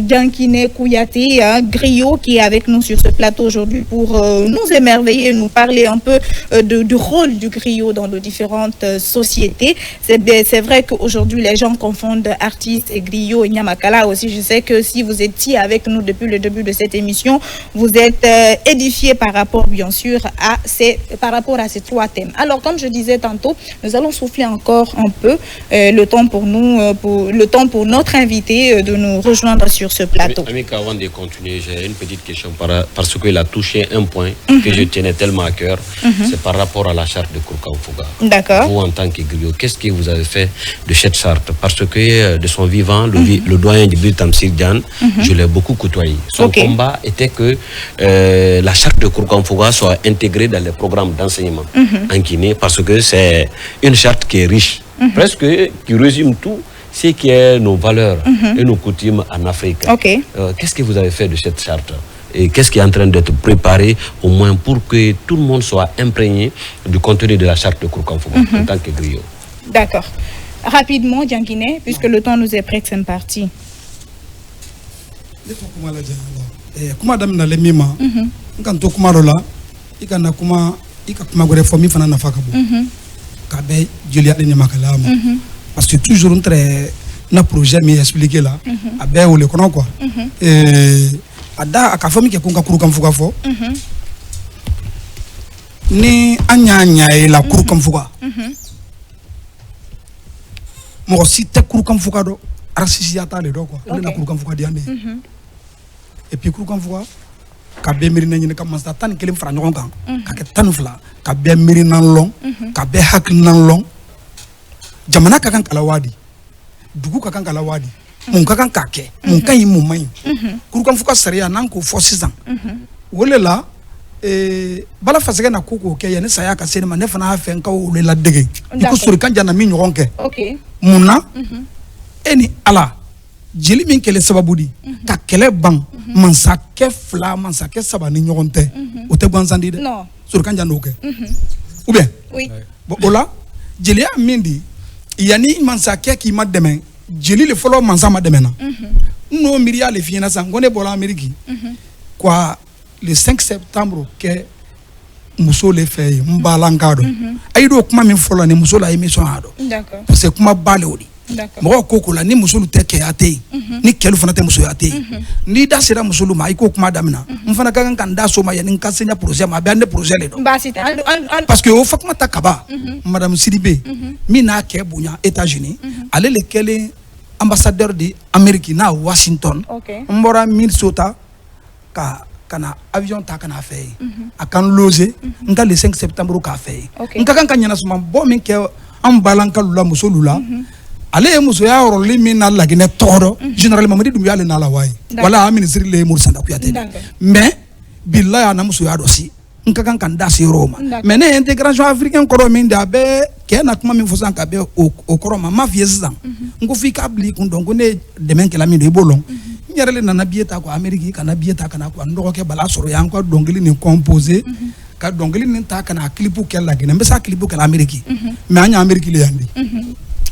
[SPEAKER 1] Diankine Kouyaté, griot, qui est avec nous sur ce plateau aujourd'hui pour nous émerveiller, nous parler un peu du rôle du griot dans nos différentes sociétés. C'est vrai qu'aujourd'hui, les gens confondent artistes et griot et Nyamakala aussi. Je sais que si vous étiez avec nous depuis le début de cette émission, vous êtes édifiés par rapport bien sûr à ces trois thèmes. Alors comme je disais tantôt, nous allons souffler encore un peu le temps pour notre invité de nous rejoindre sur ce plateau.
[SPEAKER 2] Amika, avant de continuer, j'ai une petite question parce qu'il a touché un point que je tenais tellement à cœur, c'est par rapport à la charte de Kourkan-Fouga.
[SPEAKER 1] D'accord.
[SPEAKER 2] Vous en tant que griot, qu'est-ce que vous avez fait de cette charte? Parce que de son vivant, le doyen Djibril Tamsir Diane, je l'ai beaucoup côtoyé. Son combat était que la charte de Kourkan-Fouga soit intégrée dans les programmes d'enseignement en Guinée, parce que c'est une charte qui est riche, presque qui résume tout ce qui est nos valeurs et nos coutumes en Afrique. Qu'est-ce que vous avez fait de cette charte? Et qu'est-ce qui est en train d'être préparé au moins pour que tout le monde soit imprégné du contenu de la charte de Kourkan-Fouga en tant que griot?
[SPEAKER 1] D'accord. Rapidement, Diankine, puisque le temps nous est prêt, c'est parti.
[SPEAKER 4] Kuma damina le mima nkan to kuma rola ikana kuma ikakuma gore fomi fana na faka bo ka be joli ade ni makala parce que toujours entre na projet mi expliquer là a be o le kono quoi ada aka fomi ke kunka Kourkan-Fouga fo ni anya e la Kourkan-Fouga mo si te kuru kan fuka do arasisi ata le do quoi on na kuru kan fuka di ande et puis kuru kan fuka ka be miri na nyine ka masta tan kelim fra nyon kan ka ke tan fla ka be miri nan long ka be hak nan long jamana ka kan kala wadi dugu ka kan kala wadi mun ka kan ka ke mun kan yi mun mai kuru kan fuka sariya nan ko fo sisan wole la bala fasege na koko ke yani saya ka sene ma ne fana fa nka wole la dege iko suri kan jana mi nyon ke
[SPEAKER 1] OK
[SPEAKER 4] munna eni ala jeli min kele sababu di ka kele bang mansake fla mansake saba ni nyon te o te gwansandi de
[SPEAKER 1] non
[SPEAKER 4] suri kan jana oke ou bien
[SPEAKER 1] oui
[SPEAKER 4] bon ola jeli a mindi yani mansake ki ma deme jeli le folo mansa ma deme na no miria le fiena sangone bola ameriki quoi le 5 septembre que muso le fait mbalankado ayido kuma min folo ni muso la émission ado
[SPEAKER 1] d'accord
[SPEAKER 4] parce que kuma bale odi
[SPEAKER 1] d'accord
[SPEAKER 4] mo ko la ni muso lu te ke ate ni kelu fana te muso ate ni da sera muso lu ma iko kuma damina mfana kan da so ma yani kasenya projet ma bande projet le do parce que o fakma takaba madame Sidibé mi na ke bunya États-Unis ale le kele ambassadeur de Amérique na Washington mbora Minnesota ka kana avion ta kana fait akan loger nka le 5 septembre ka fait nka kan kanyana suma bo min ke am balanka lula muso lula ale muso ya ro limi na la gine toro général Mamadi Doumbouya le na la way wala ministre le Mor Sanda Kouyaté mais billahi na muso ya do si nka kan da si Roma mais ne intégration africaine ko min da be ke na kuma min fosan ka be o koroma mafia zan ngo fi ka bli kun donc ne demen ke la mi do bolon nyarele na bieta ko Ameriki kana bieta kana ko ndo ke bala soro yan ko dongeli ni composer ka dongeli ni ta kana clipu ke la gine mbesa clipu ke la Ameriki mais anya Ameriki le yandi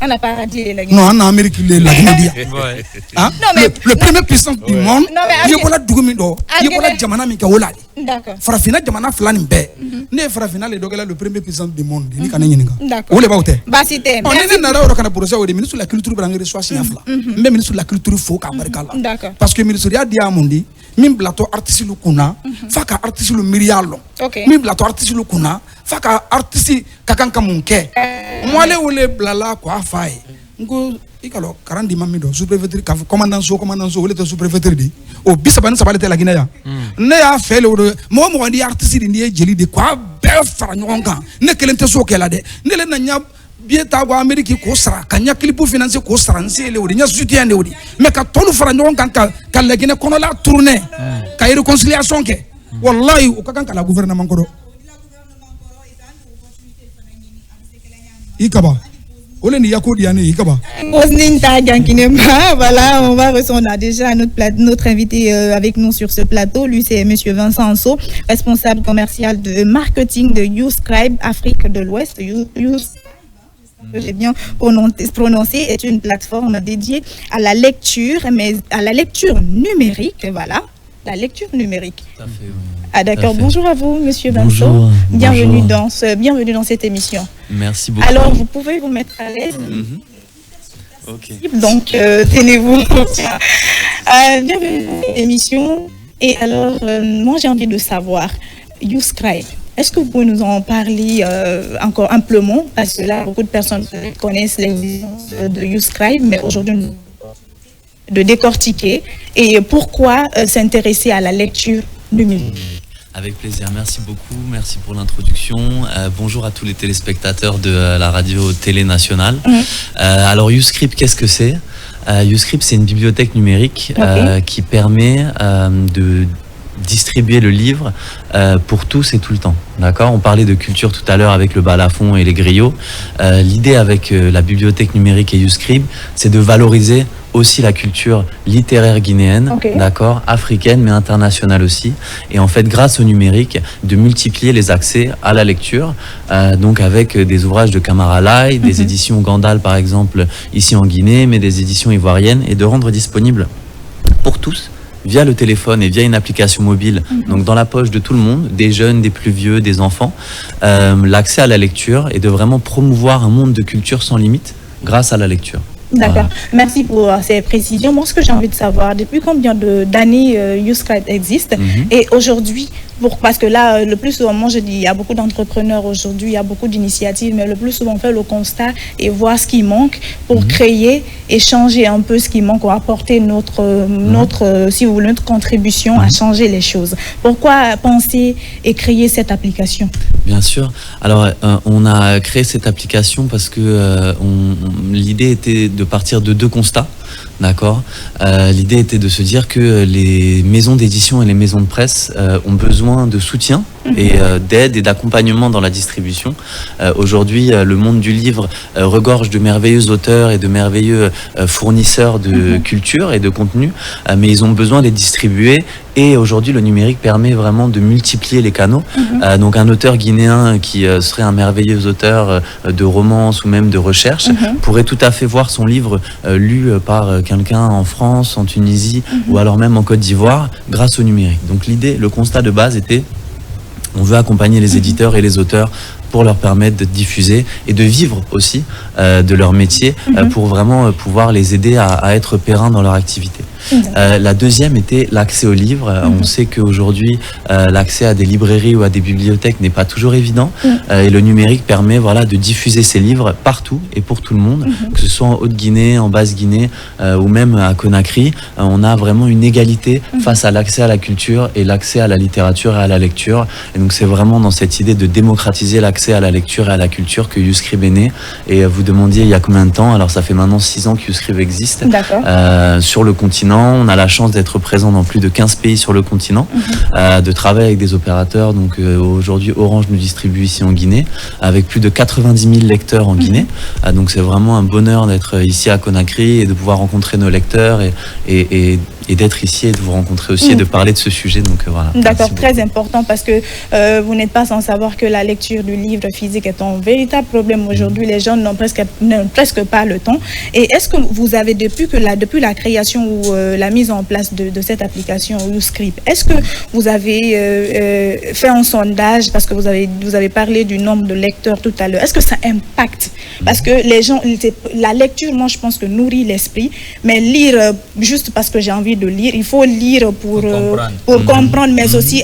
[SPEAKER 1] on n'a pas raté la
[SPEAKER 4] non en Amérique le la gine dia
[SPEAKER 1] non mais
[SPEAKER 4] le premier puissance du monde il y a dugumi do il y a jamana mi ka wala
[SPEAKER 1] d'accord
[SPEAKER 4] farafina jamana flani be ne farafina le dogela le premier puissance du monde ni kana nyininga o le bawte
[SPEAKER 1] ba cité
[SPEAKER 4] on est na ro kana projet o de ministre de la culture brangi reçoit si afla mais ministre de la culture faut ka barkala
[SPEAKER 1] d'accord
[SPEAKER 4] parce que ministre ya dia mundi min blato artiste lu kuna faka artiste lu mirialo min blato artiste lu kuna faka artiste kakanka munke moi le blala ko afai ngo ikalo karandi mamido sous-préfecture ka commandant so wole to sous-préfecture di o bisabani sabalete la Guinée ya ne ya fele o mo di artiste di ne jeli de kwa be fara nyonga ne kelente so kela de ne le na nya bieta go Amerique ko sara kanya clip financier ko sara nsele o di nya soutien de o di mais ka tolu fara nyonga ka la Guinée kono la tourner ka réconciliation ke wallahi o ka kan kala gouvernement ko do ikaba voilà,
[SPEAKER 1] on va recevoir, on a déjà notre invité avec nous sur ce plateau. Lui, c'est monsieur Vincent Anso, responsable commercial de marketing de YouScribe Afrique de l'Ouest. J'ai bien prononcé, est une plateforme dédiée à la lecture, mais à la lecture numérique, voilà. La lecture numérique.
[SPEAKER 3] Tout à fait, oui.
[SPEAKER 1] Ah d'accord, bonjour à vous, monsieur
[SPEAKER 3] Bonjour.
[SPEAKER 1] Vincent. Bienvenue dans cette émission.
[SPEAKER 3] Merci beaucoup.
[SPEAKER 1] Alors, vous pouvez vous mettre à l'aise.
[SPEAKER 3] Ok.
[SPEAKER 1] Donc, tenez-vous. Bienvenue dans cette émission. Et alors, moi, j'ai envie de savoir, YouScribe, est-ce que vous pouvez nous en parler encore amplement? Parce que là, beaucoup de personnes connaissent l'existence de YouScribe, mais aujourd'hui, de décortiquer. Et pourquoi s'intéresser à la lecture numérique?
[SPEAKER 3] Avec plaisir, merci beaucoup, merci pour l'introduction. Bonjour à tous les téléspectateurs de la radio télé nationale. Alors YouScribe, qu'est-ce que c'est? YouScribe, c'est une bibliothèque numérique qui permet de distribuer le livre pour tous et tout le temps. D'accord ? On parlait de culture tout à l'heure avec le balafon et les griots. L'idée avec la bibliothèque numérique et YouScribe, c'est de valoriser aussi la culture littéraire guinéenne, d'accord, africaine mais internationale aussi, et en fait grâce au numérique de multiplier les accès à la lecture, donc avec des ouvrages de Camara Lai, des éditions Gandal par exemple ici en Guinée, mais des éditions ivoiriennes, et de rendre disponible pour tous via le téléphone et via une application mobile, donc dans la poche de tout le monde, des jeunes, des plus vieux, des enfants, l'accès à la lecture et de vraiment promouvoir un monde de culture sans limite grâce à la lecture.
[SPEAKER 1] D'accord. Merci pour ces précisions. Moi, ce que j'ai envie de savoir, depuis combien d'années YouScribe existe et aujourd'hui, parce que là, le plus souvent, moi je dis, il y a beaucoup d'entrepreneurs aujourd'hui, il y a beaucoup d'initiatives, mais le plus souvent on fait le constat et voir ce qui manque pour créer et changer un peu ce qui manque, ou apporter notre, si vous voulez, notre contribution à changer les choses. Pourquoi penser et créer cette application?
[SPEAKER 5] Bien sûr. Alors, on a créé cette application parce que l'idée était de partir de 2 constats. D'accord. L'idée était de se dire que les maisons d'édition et les maisons de presse ont besoin de soutien et d'aide et d'accompagnement dans la distribution. Aujourd'hui, le monde du livre regorge de merveilleux auteurs et de merveilleux fournisseurs de culture et de contenu, mais ils ont besoin d'être distribués. Et aujourd'hui, le numérique permet vraiment de multiplier les canaux. Donc, un auteur guinéen qui serait un merveilleux auteur de romance ou même de recherche pourrait tout à fait voir son livre lu par quelqu'un en France, en Tunisie ou alors même en Côte d'Ivoire grâce au numérique. Donc, l'idée, le constat de base était, on veut accompagner les éditeurs et les auteurs pour leur permettre de diffuser et de vivre aussi de leur métier pour vraiment pouvoir les aider à être pérennes dans leur activité. La deuxième était l'accès aux livres. On sait qu'aujourd'hui, l'accès à des librairies ou à des bibliothèques n'est pas toujours évident. Et le numérique permet de diffuser ces livres partout et pour tout le monde, que ce soit en Haute-Guinée, en Basse-Guinée ou même à Conakry. On a vraiment une égalité face à l'accès à la culture et l'accès à la littérature et à la lecture. Et donc c'est vraiment dans cette idée de démocratiser l'accès à la lecture et à la culture que YouScribe est né. Et vous demandiez il y a combien de temps? Alors ça fait maintenant 6 ans que YouScribe existe sur le continent. On a la chance d'être présent dans plus de 15 pays sur le continent, de travailler avec des opérateurs. Donc aujourd'hui, Orange nous distribue ici en Guinée, avec plus de 90 000 lecteurs en Guinée. Donc c'est vraiment un bonheur d'être ici à Conakry et de pouvoir rencontrer nos lecteurs et d'être ici et de vous rencontrer aussi et de parler de ce sujet. Donc voilà.
[SPEAKER 1] D'accord, très important parce que vous n'êtes pas sans savoir que la lecture du livre physique est un véritable problème aujourd'hui. Les gens n'ont presque pas le temps. Et est-ce que vous avez, depuis la création ou la mise en place de cette application YouScribe, est-ce que vous avez fait un sondage, parce que vous avez parlé du nombre de lecteurs tout à l'heure, est-ce que ça impacte? Parce que les gens, la lecture, moi je pense que nourrit l'esprit, mais lire juste parce que j'ai envie de lire, il faut lire pour comprendre, mais aussi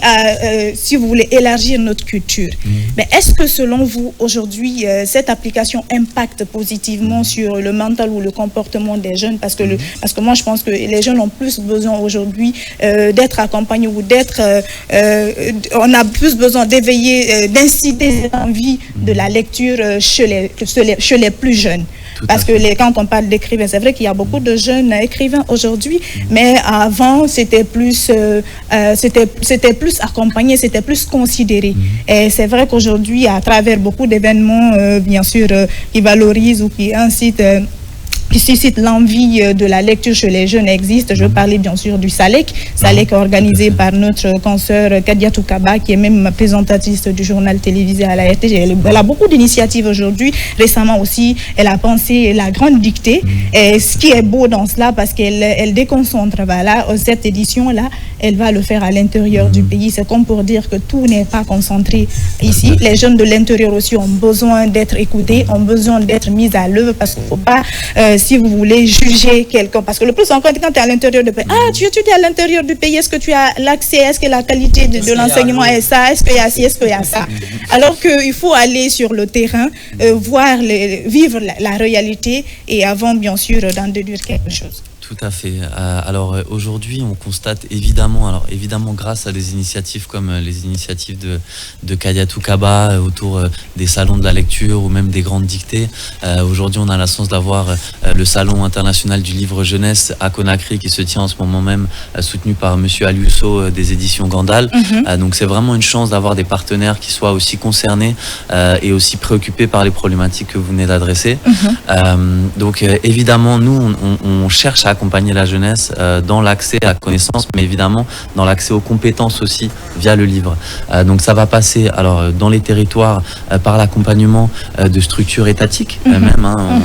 [SPEAKER 1] si vous voulez élargir notre culture. Mais est-ce que selon vous aujourd'hui cette application impacte positivement sur le mental ou le comportement des jeunes? Parce que moi je pense que les jeunes ont plus besoin aujourd'hui d'être accompagnés ou on a plus besoin d'éveiller, d'inciter cette envie de la lecture chez les plus jeunes. Parce que quand on parle d'écrivains, c'est vrai qu'il y a beaucoup de jeunes écrivains aujourd'hui, mais avant c'était plus accompagné, c'était plus considéré. Et c'est vrai qu'aujourd'hui, à travers beaucoup d'événements, bien sûr, qui valorisent ou qui incitent qui suscite l'envie de la lecture chez les jeunes existe. Je parlais bien sûr du SALEC organisé par notre consoeur Kadiatou Kaba, qui est même présentatrice du journal télévisé à la RTG. Elle a beaucoup d'initiatives aujourd'hui. Récemment aussi, elle a pensé la grande dictée. Et ce qui est beau dans cela, parce qu'elle déconcentre. Voilà, cette édition-là, elle va le faire à l'intérieur du pays. C'est comme pour dire que tout n'est pas concentré ici. Les jeunes de l'intérieur aussi ont besoin d'être écoutés, ont besoin d'être mis à l'œuvre, parce qu'il ne faut pas, si vous voulez, juger quelqu'un. Parce que le plus souvent, quand tu es à l'intérieur du pays, tu étudies à l'intérieur du pays, est-ce que tu as l'accès, est-ce que la qualité de l'enseignement est ça, est-ce qu'il y a ci, est-ce qu'il y a ça. Alors qu'il faut aller sur le terrain, vivre la réalité et avant, bien sûr, d'en déduire quelque chose.
[SPEAKER 5] Tout à fait. Alors aujourd'hui, on constate évidemment grâce à des initiatives comme les initiatives de Kadiatou Kaba autour des salons de la lecture ou même des grandes dictées. Aujourd'hui, on a la chance d'avoir le salon international du livre jeunesse à Conakry qui se tient en ce moment même, soutenu par Monsieur Aliousso des éditions Gandal. Donc c'est vraiment une chance d'avoir des partenaires qui soient aussi concernés et aussi préoccupés par les problématiques que vous venez d'adresser. Donc évidemment, nous, on cherche à accompagner la jeunesse dans l'accès à la connaissance, mais évidemment dans l'accès aux compétences aussi via le livre. Donc ça va passer alors dans les territoires par l'accompagnement de structures étatiques même.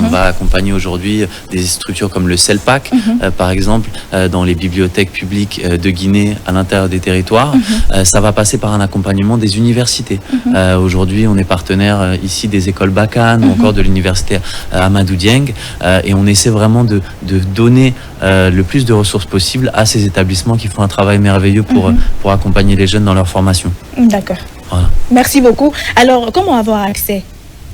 [SPEAKER 5] On va accompagner aujourd'hui des structures comme le CELPAC, par exemple, dans les bibliothèques publiques de Guinée à l'intérieur des territoires. Ça va passer par un accompagnement des universités. Aujourd'hui, on est partenaire ici des écoles Bakan ou encore de l'université Amadou Dieng, et on essaie vraiment de donner le plus de ressources possibles à ces établissements qui font un travail merveilleux pour accompagner les jeunes dans leur formation.
[SPEAKER 1] D'accord. Voilà. Merci beaucoup. Alors, comment avoir accès ?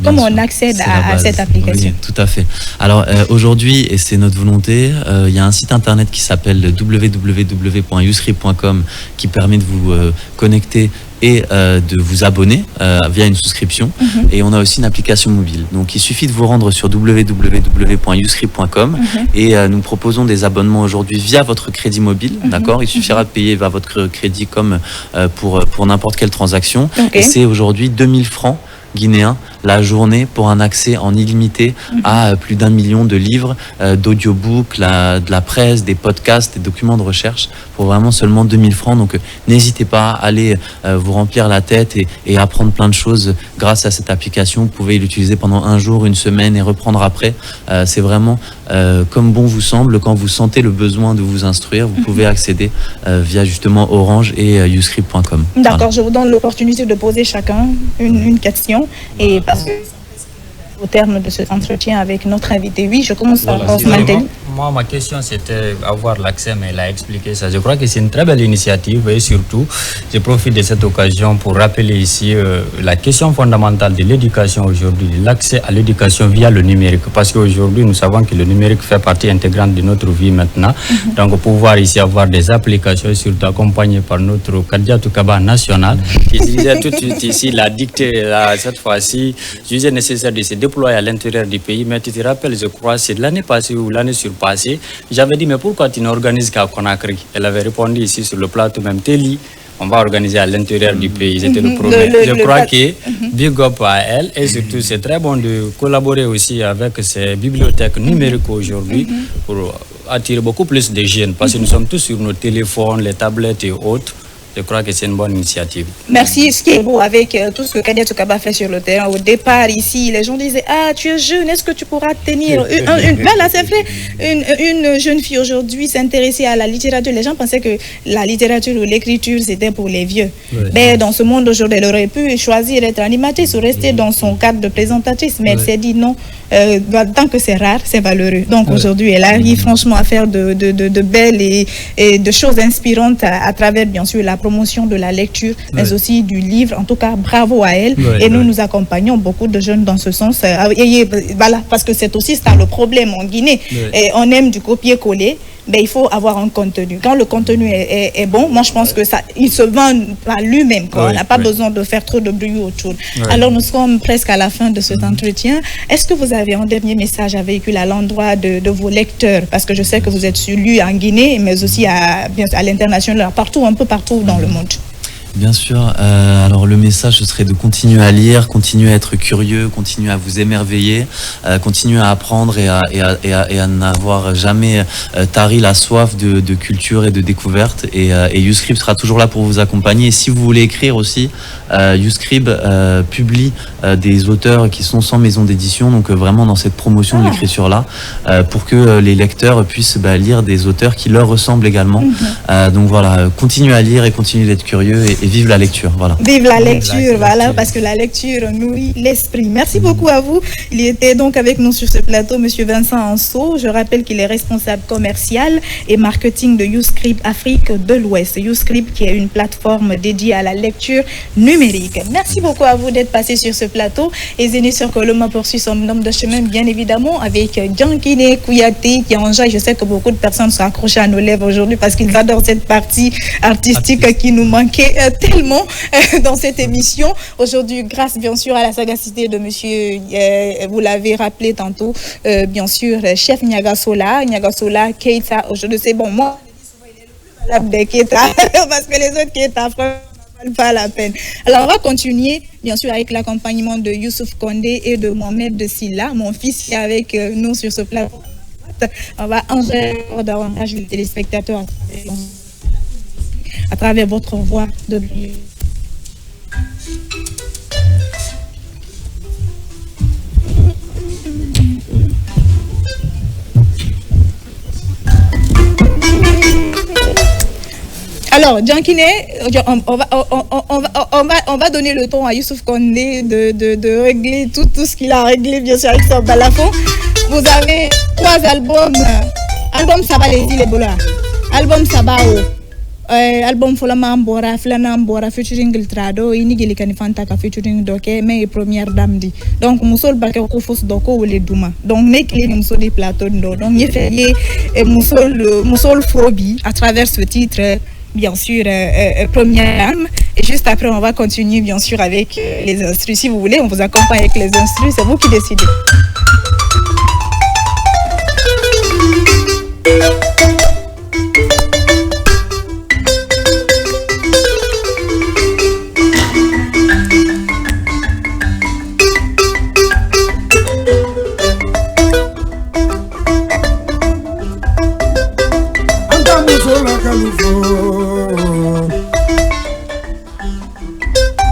[SPEAKER 1] Comment on accède à cette application?
[SPEAKER 5] Oui, tout à fait. Alors aujourd'hui, et c'est notre volonté, il y a un site internet qui s'appelle www.youscrib.com qui permet de vous connecter et de vous abonner via une souscription. Et on a aussi une application mobile. Donc il suffit de vous rendre sur www.youscrib.com et nous proposons des abonnements aujourd'hui via votre crédit mobile. D'accord, il suffira de payer via votre crédit comme pour n'importe quelle transaction. Et c'est aujourd'hui 2000 francs guinéens la journée pour un accès en illimité à plus d'1 million de livres, d'audiobooks, de la presse, des podcasts, des documents de recherche pour vraiment seulement 2000 francs. Donc n'hésitez pas à aller vous remplir la tête et apprendre plein de choses grâce à cette application. Vous pouvez l'utiliser pendant un jour, une semaine et reprendre après. C'est vraiment comme bon vous semble. Quand vous sentez le besoin de vous instruire, vous pouvez accéder via justement Orange et youscrib.com.
[SPEAKER 1] D'accord, voilà. Je vous donne l'opportunité de poser chacun une question. Et parce que au terme de cet entretien avec notre invité, oui, je commence par Ousmane Telli.
[SPEAKER 3] Moi, ma question, c'était avoir l'accès, mais il a expliqué ça. Je crois que c'est une très belle initiative et surtout, je profite de cette occasion pour rappeler ici la question fondamentale de l'éducation aujourd'hui, l'accès à l'éducation via le numérique. Parce qu'aujourd'hui, nous savons que le numérique fait partie intégrante de notre vie maintenant. Donc, pouvoir ici avoir des applications, surtout accompagnées par notre Kadiatou Kaba national, qui disait tout de suite ici, la dictée, cette fois-ci, jugé nécessaire de se déployer à l'intérieur du pays. Mais tu te rappelles, je crois, c'est de l'année passée ou l'année surpassée, j'avais dit, mais pourquoi tu n'organises qu'à Conakry? Elle avait répondu ici sur le plateau, même Telli, on va organiser à l'intérieur du pays. C'était le premier. Je crois que big up à elle. Et surtout, c'est très bon de collaborer aussi avec ces bibliothèques numériques aujourd'hui pour attirer beaucoup plus de jeunes. Parce que nous sommes tous sur nos téléphones, les tablettes et autres. Je crois que c'est une bonne initiative.
[SPEAKER 1] Merci. Ce qui est beau avec tout ce que Kadiatou Kaba fait sur le terrain, au départ ici, les gens disaient: ah, tu es jeune, est-ce que tu pourras tenir voilà, c'est vrai. Une jeune fille aujourd'hui s'intéresser à la littérature. Les gens pensaient que la littérature ou l'écriture, c'était pour les vieux. Mais dans ce monde aujourd'hui, elle aurait pu choisir d'être animatrice ou rester dans son cadre de présentatrice. Mais elle s'est dit non. Tant que c'est rare, c'est valeureux. Donc aujourd'hui, elle arrive franchement à faire de belles et de choses inspirantes à travers, bien sûr, la promotion de la lecture, mais aussi du livre. En tout cas, bravo à elle. Et nous accompagnons beaucoup de jeunes dans ce sens. Voilà, parce que c'est aussi ça le problème en Guinée. Et on aime du copier-coller. Mais il faut avoir un contenu. Quand le contenu est bon, moi je pense que ça, il se vend par lui-même. On n'a pas besoin de faire trop de bruit autour. Alors nous sommes presque à la fin de cet entretien. Est-ce que vous avez un dernier message à véhiculer à l'endroit de vos lecteurs? Parce que je sais que vous êtes lu en Guinée, mais aussi à l'international, un peu partout dans le monde.
[SPEAKER 5] Bien sûr, alors le message ce serait de continuer à lire, continuer à être curieux, continuer à vous émerveiller, continuer à apprendre et à n'avoir jamais tari la soif de culture et de découverte. Et Youscrib sera toujours là pour vous accompagner. Et si vous voulez écrire aussi, Youscrib publie des auteurs qui sont sans maison d'édition, donc vraiment dans cette promotion de l'écriture-là, pour que les lecteurs puissent lire des auteurs qui leur ressemblent également. Donc voilà, continuez à lire et continuez d'être curieux et vive la lecture, voilà.
[SPEAKER 1] Vive la lecture, voilà, parce que la lecture nourrit l'esprit. Merci beaucoup à vous. Il était donc avec nous sur ce plateau, Monsieur Vincent Anso. Je rappelle qu'il est responsable commercial et marketing de Youscrib Afrique de l'Ouest. Youscrib qui est une plateforme dédiée à la lecture numérique. Merci beaucoup à vous d'être passé sur ce plateau. Et Zéné sur Coloma poursuit son nombre de chemin, bien évidemment, avec Djankine Kouyaté qui enjaille. Je sais que beaucoup de personnes sont accrochées à nos lèvres aujourd'hui parce qu'ils adorent cette partie artistique qui nous manquait tellement dans cette émission. Aujourd'hui, grâce bien sûr à la sagacité de monsieur, vous l'avez rappelé tantôt, bien sûr, chef Niagasola Keita. Aujourd'hui, c'est bon, moi, il est le plus valable des Keita parce que les autres Keita, franchement, pas la peine. Alors, on va continuer, bien sûr, avec l'accompagnement de Youssouf Condé et de Mohamed de Silla, mon fils qui est avec nous sur ce plateau. on va enlever davantage les téléspectateurs à travers votre voix de Alors, Djankine, on va donner le ton à Youssouf Kondé de régler tout ce qu'il a réglé, bien sûr, avec son balafon. Vous avez 3 albums. Album Sabalezi les Bola. Album Sabao. Album Folama Mbora, Flana Mbora, featuring Iltrado, Inigeli Kanifantaka, featuring Doke, mais première dame dit. Donc, Moussol Baké Kofos Doko ou les Douma. Donc, Nekli Moussol des plateaux. Donc, il fait Moussol Frobi à travers ce titre. Bien sûr, première dame. Et juste après, on va continuer, bien sûr, avec les instrus. Si vous voulez, on vous accompagne avec les instrus. C'est vous qui décidez.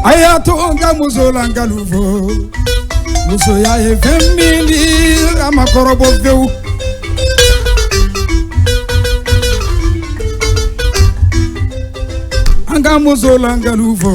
[SPEAKER 4] Ayatonga muzola ngaluvo muso ya efemili amakorobo veu anga muzola ngaluvo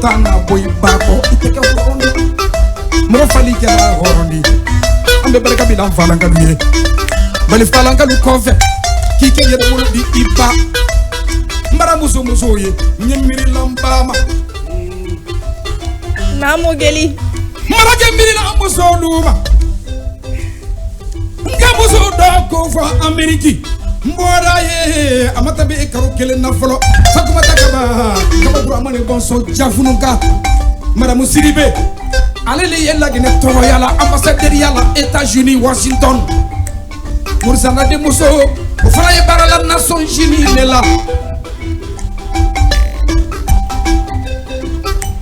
[SPEAKER 4] tanga boy bako iteke horondi mo fali kala horondi ambe baraka bilam falanga duye bali falanga lu konfe ki ke yede wolo di iba mara muso ye nyemiri lambama
[SPEAKER 1] namo geli
[SPEAKER 4] mara ke miri la muso luma ngamuso do ko fa ameriki mbora ye amata be karo kele na folo fakuma takaba kaba bro amane bonso jafunuka madame Siribe alele yella gene toro yala ambassadeur yala États-Unis Washington mursana de muso o fara ye barala Nations Unies nela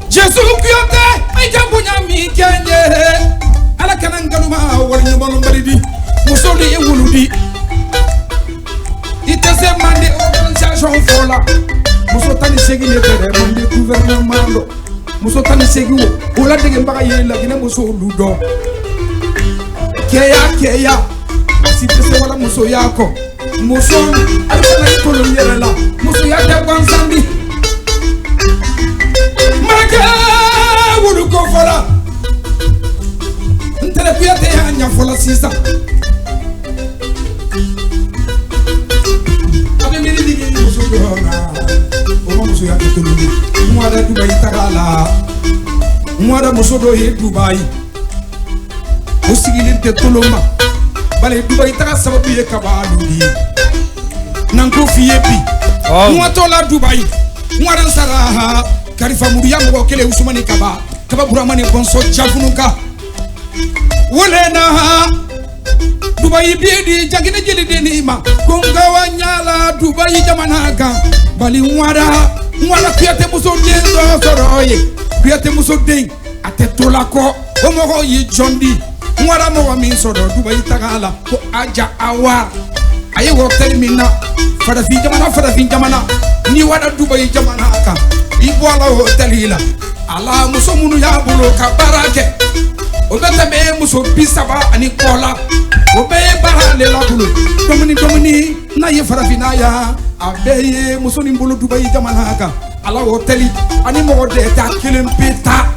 [SPEAKER 4] Jesu kuyate ay jambunya mi kenye ala kanangaluma wal nyumalo mbaridi muso li ewuludi itese mande organisation fola muso tani segi ne tere mande gouvernement lo muso tani segi wo la dege mbaka yela gine muso ludo keya si tese wala muso yako muso alana itolo yela muso ya de kwanzambi maka wulu ko fola ntele kuyate ya nya fola sisa muso ya ketuluni mwada Dubai tagala mwada muso do he Dubai usigilin tetuluma bale Dubai taga sababu ye kabaluni nanko fiepi mwato la Dubai mwada saraha karifa muriya mgo kele usumani kaba buramani bonso jafunuka wolena Dubai biedi jagine jeli denima konga wanyala Dubai jamanaga bali mwada kuyate muso den do soroye kuyate muso den atetola ko o mogo yi jondi ngwara mogo min sodo Dubai tagala ko aja awa ayi hotel minna fada fi jamana ni wada Dubai jamana ka ibola hotel hila ala muso munu ya bulo ka barake o beta be muso bisaba ani kola o be barale la bulo domini na ye farafina ya abe muso ni bulo Dubai jamana ka ala hotel ani mo de ta kilim peta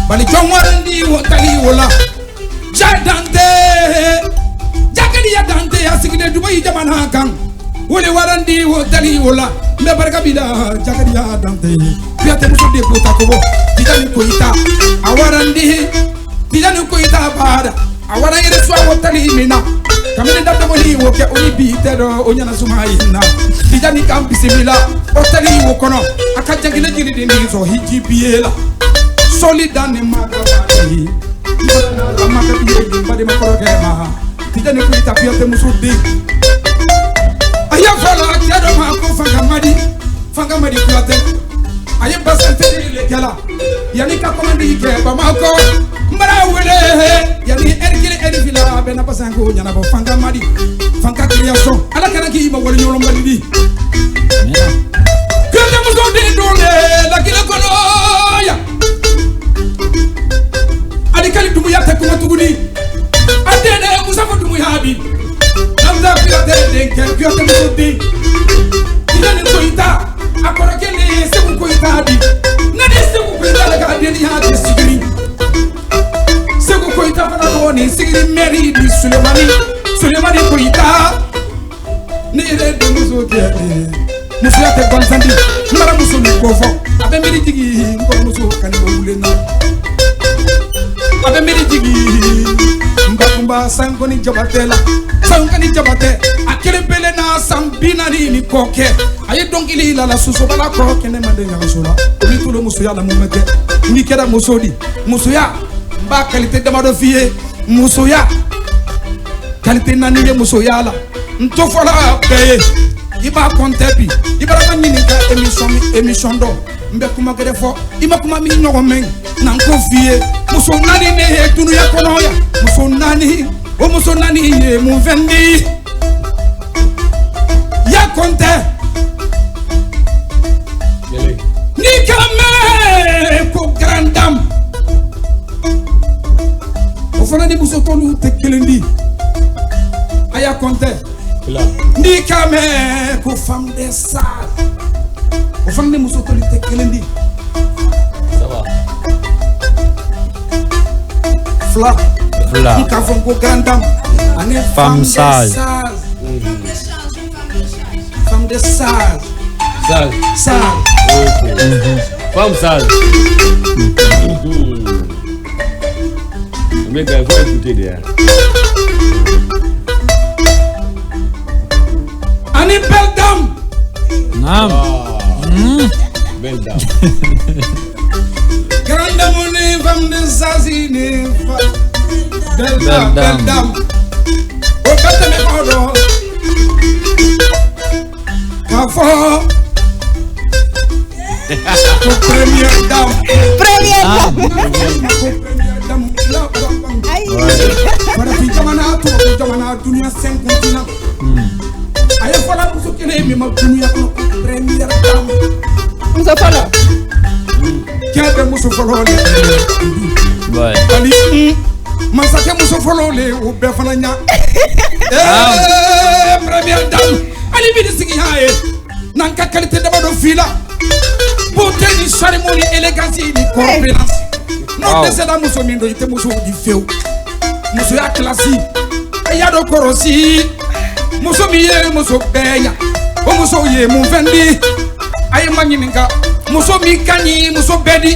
[SPEAKER 4] bali jongwandi hoteli wala jadante jakadi ya dante ya sigide Dubai jamana kan wole warandi hoteli wala me barka bila jakadi ya dante piate muso de kota ko bidani ko ita awarandi bidani ko ita bada awara ire so hoteli mina kamene dabbe woni woke oni bi tero onyana sumayina bidani kam bisimila hoteli wo kono akajangile jiri ni so hijibiela solidane magabani la magabiye bade makorogema bidani ko ita piate muso de aya fala kedo ma ko fangamadi piate aya basante le kala yani ka komandi ke bamako mbara wele yani erkile fila bena pasango nyana bo fangamadi fanga création ala kana ki ma wala nyolo mbali kende muso de dole la kila kono ya ali kali dumu ya takuma tuguni adene musafa dumu ya bi namda piate de ke piate muso de idani ko ita akora kele sebu ko ita di nani sebu ko ita la ka deni ha de sigiri sebu ko ita fana ko ni sigiri meri di Sulemani ko ita ni re do muso de muso ya te gonzandi mara muso ni ko fo abe meri jigi ko muso kan bo wulena abe meri jigi mbamba sango ni jabatela sango ni jabate akele pele na sambina ni koke aye dongili la suso bala ko kene mande nyasola ni tulo muso ya la mumete ni kera muso di muso ya ba qualité de mado vie muso ya qualité nani ye muso ya la nto fola be iba kontepi iba ka nyini ka emission do mbe kuma gere fo ima kuma mi nyogo men nan ko vie muso nani ne he tunu ya kono ya muso nani ye mu vendi ya konte ni kame ko grandam o fana di muso tolu te kelendi aya konte ni kame ko femme de sal o fana di muso tolu te kelendi ça va fla ka fon ko grandam ane femme sage femme de sage
[SPEAKER 2] ok femme sage mais gars faut écouter derrière
[SPEAKER 4] ane belle dame
[SPEAKER 3] naam
[SPEAKER 2] belle dame
[SPEAKER 4] grande dame femme de sage ni belle dame o bete me kodo kafo ko première dame para fi jamana dunia 5 continent aye fala muso kene mi ma dunia ko première dame muso fala kede muso fala
[SPEAKER 3] ouais
[SPEAKER 4] ali masake muso fala le o be fana nya première dame ali bi sigi haye nan ka qualité de do fila beauté ni cérémonie élégance ni corpulence non de seda muso min do ite muso di feu muso ya classique ya do korosi muso mi ye muso benya o muso ye mu vendi ay manyininga muso mi kanyi muso bedi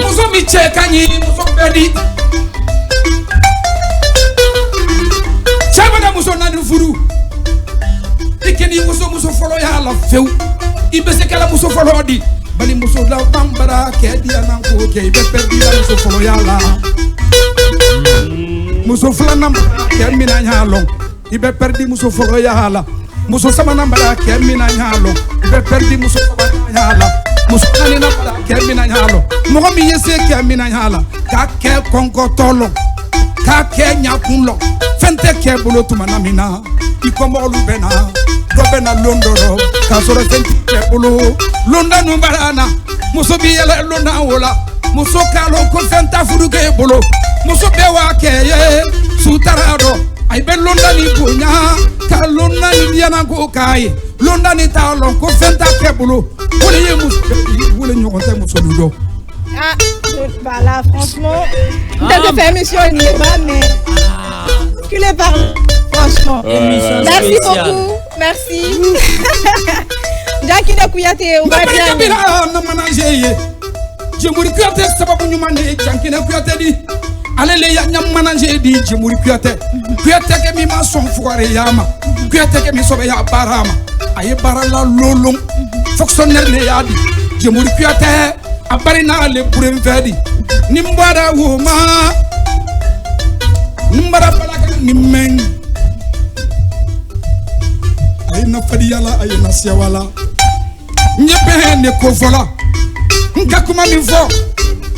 [SPEAKER 4] muso mi che kanyi muso bedi chabana muso na du furu ikeni muso folo ya la feu ibese kala muso folo di bali muso la bambara ke dia nan ko ke be perdi la muso folo ya la muso fula nambara ke mina nyalo ibe perdi muso folo ya la muso sama nambara ke mina nyalo ibe perdi muso folo ya la musukani na bala ke mina halo mo mi yese ke mina hala ka ke konko tolo ka ke nyakunlo fente ke bolo tumana mina ikomolu bena do bena londoro ka soro fente ke bolo londa no barana muso bi yele londa wola muso kalo ko fenta furuke bolo muso bewa ke ye sutarado ay be londa ni bonya ka londa ni diana go kai londa ni talo ko fenta ke bolo wole ye muso wole nyokonte muso dudo.
[SPEAKER 1] Ah, voilà, franchement, t'as fait émission il n'y est pas, mais tu les parles, franchement. Merci beaucoup, merci. Jackie Kouyaté, on va bien.
[SPEAKER 4] Jemuri Kouyaté, sababu nyumane, Jackie Kouyaté di. Alele ya nyamanaje di Jemuri Kouyaté. Kouyaté ke mi ma son foire yama. Kouyaté ke mi sobe ya barama. Aye barala lolong. Fonctionnaire le ya di. Jemuri Kouyaté. Abarina le burem fedi nimbara woma nimbara balaka nimeng ayna fadi yala ayna siawala nyebe ne ko fola nka kuma min fo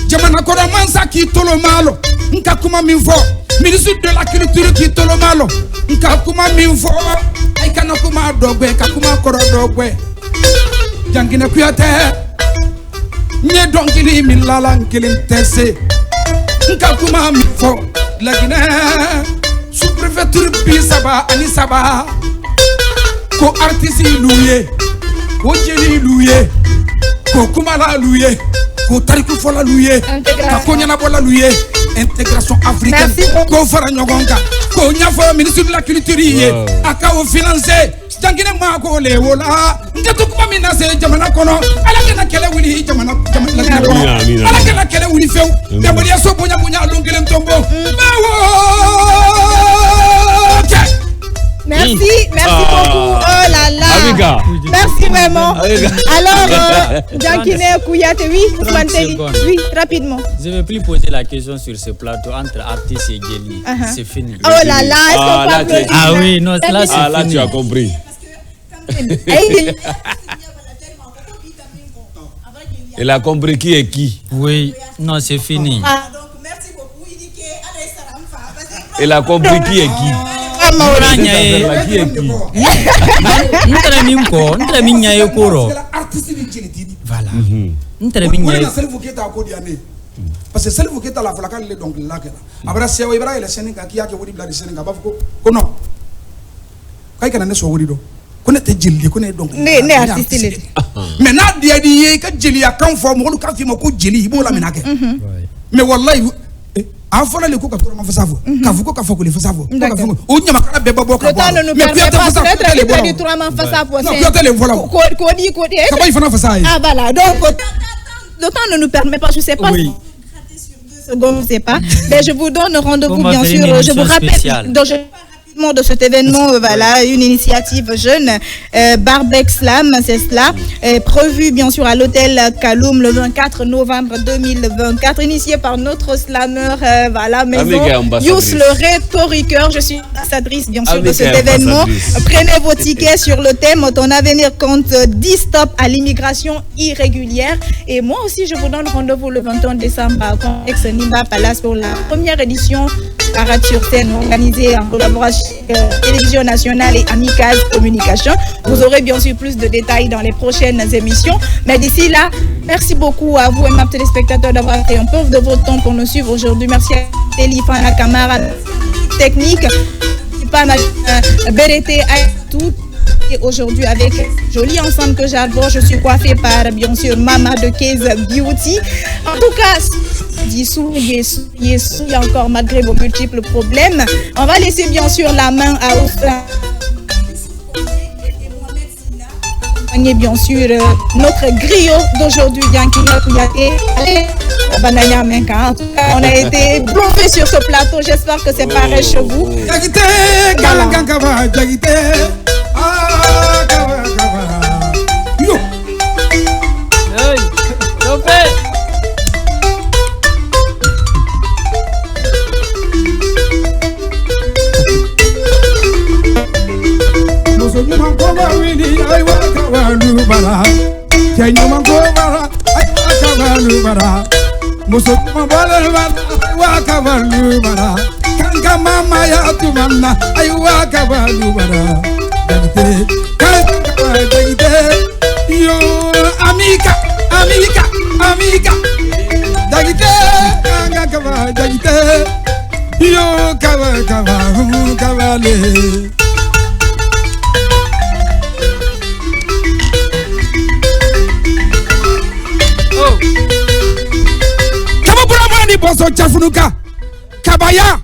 [SPEAKER 4] jamana ko da mansa ki tolo malo nka kuma min fo ministre de la culture ki tolo malo nka kuma min fo ay kana kuma dogwe ka kuma koro dogwe Jangina Kouyaté nye donkili min lala nkilin tese nka kuma mi fo lagine sous-préfecture bi saba ani saba ko artiste louye ko jeli louye ko kuma la louye ko tariku fola louye ka ko nyana bola louye intégration africaine ko fara nyogonga ko nyafo ministre de la culture aka o financer jangine ma ko le wola ngatu kuma mina se jamana kono ala kana kele wuli jamana ala kana kele wuli few de bodi so bunya longele tombo bawo.
[SPEAKER 1] Merci beaucoup. Oh là là.
[SPEAKER 2] Amiga.
[SPEAKER 1] Merci vraiment. Alors, Jackie Kouyaté, oui, oui, rapidement.
[SPEAKER 3] Je ne vais plus poser la question sur ce plateau entre artistes et Djeli. C'est fini.
[SPEAKER 1] Oh là là, est-ce qu'on peut applaudir?
[SPEAKER 3] Ah oui, non, là c'est fini.
[SPEAKER 2] Là tu as compris. Elle a compris qui est qui.
[SPEAKER 3] Oui, non, c'est fini.
[SPEAKER 2] Elle a compris qui est qui.
[SPEAKER 4] Parce que celle qui est à la flaque est donc là. Après, c'est vrai, il y a des Sénégalais qui ont dit que Sénégal va non. Quand il y a des Sénégalais, qu'on est Djeli, qu'on est donc. Mais n'a dit que Djeli a quand forme, on a fait mon coup Djeli, il faut la menacer. Mais wallah, a fola le ko ka tora mafasavo ka fuko ka foko le fasavo o nyama kala beba boka
[SPEAKER 1] le temps ne nous permet pas de traiter du trois mafasavo
[SPEAKER 4] non Kouyaté le voilà
[SPEAKER 1] ko di
[SPEAKER 4] ka ba ifana fasa
[SPEAKER 1] ah voilà donc le temps ne nous permet pas je sais pas
[SPEAKER 3] oui.
[SPEAKER 1] Secondes, je sais pas mais je vous donne rendez-vous bien sûr je vous rappelle de cet événement, voilà, une initiative jeune, Barbecue Slam, c'est cela, prévu bien sûr à l'hôtel Kaloum le 24 novembre 2024, initié par notre slammer, voilà, maison Youss le rhétoriqueur. Je suis ambassadrice bien sûr de cet événement. Prenez vos tickets sur le thème Ton avenir compte 10 stops à l'immigration irrégulière. Et moi aussi, je vous donne rendez-vous le 21 décembre à Complexe Nimba Palace pour la première édition Parade sur scène organisée en collaboration Télévision Nationale et Amicale Communication. Vous aurez bien sûr plus de détails dans les prochaines émissions. Mais d'ici là, merci beaucoup à vous et mes téléspectateurs d'avoir pris un peu de votre temps pour nous suivre aujourd'hui. Merci à Téléphone, à Camara, technique, BRT, à tout. Et aujourd'hui, avec joli ensemble que j'adore, je suis coiffée par bien sûr Mama de Case Beauty. En tout cas, Yessou, encore malgré vos multiples problèmes. On va laisser bien sûr la main à Ousla. Et bien sûr notre griot d'aujourd'hui, Jackie Kouyaté. Allez, Banania Menka. En tout cas, on a été bluffé sur ce plateau. J'espère que c'est pareil chez vous.
[SPEAKER 4] Yo.
[SPEAKER 3] Hey,
[SPEAKER 4] Nyuma ko ba wili ay wa ka wa lu bala. Nyuma ko ba kabalu bara muso mabale wa kabalu bara kanga mama ya tumanna ay wa kabalu bara dagite yo amiga dagite kanga kaba dagite yo kabale Boso chafunuka kabaya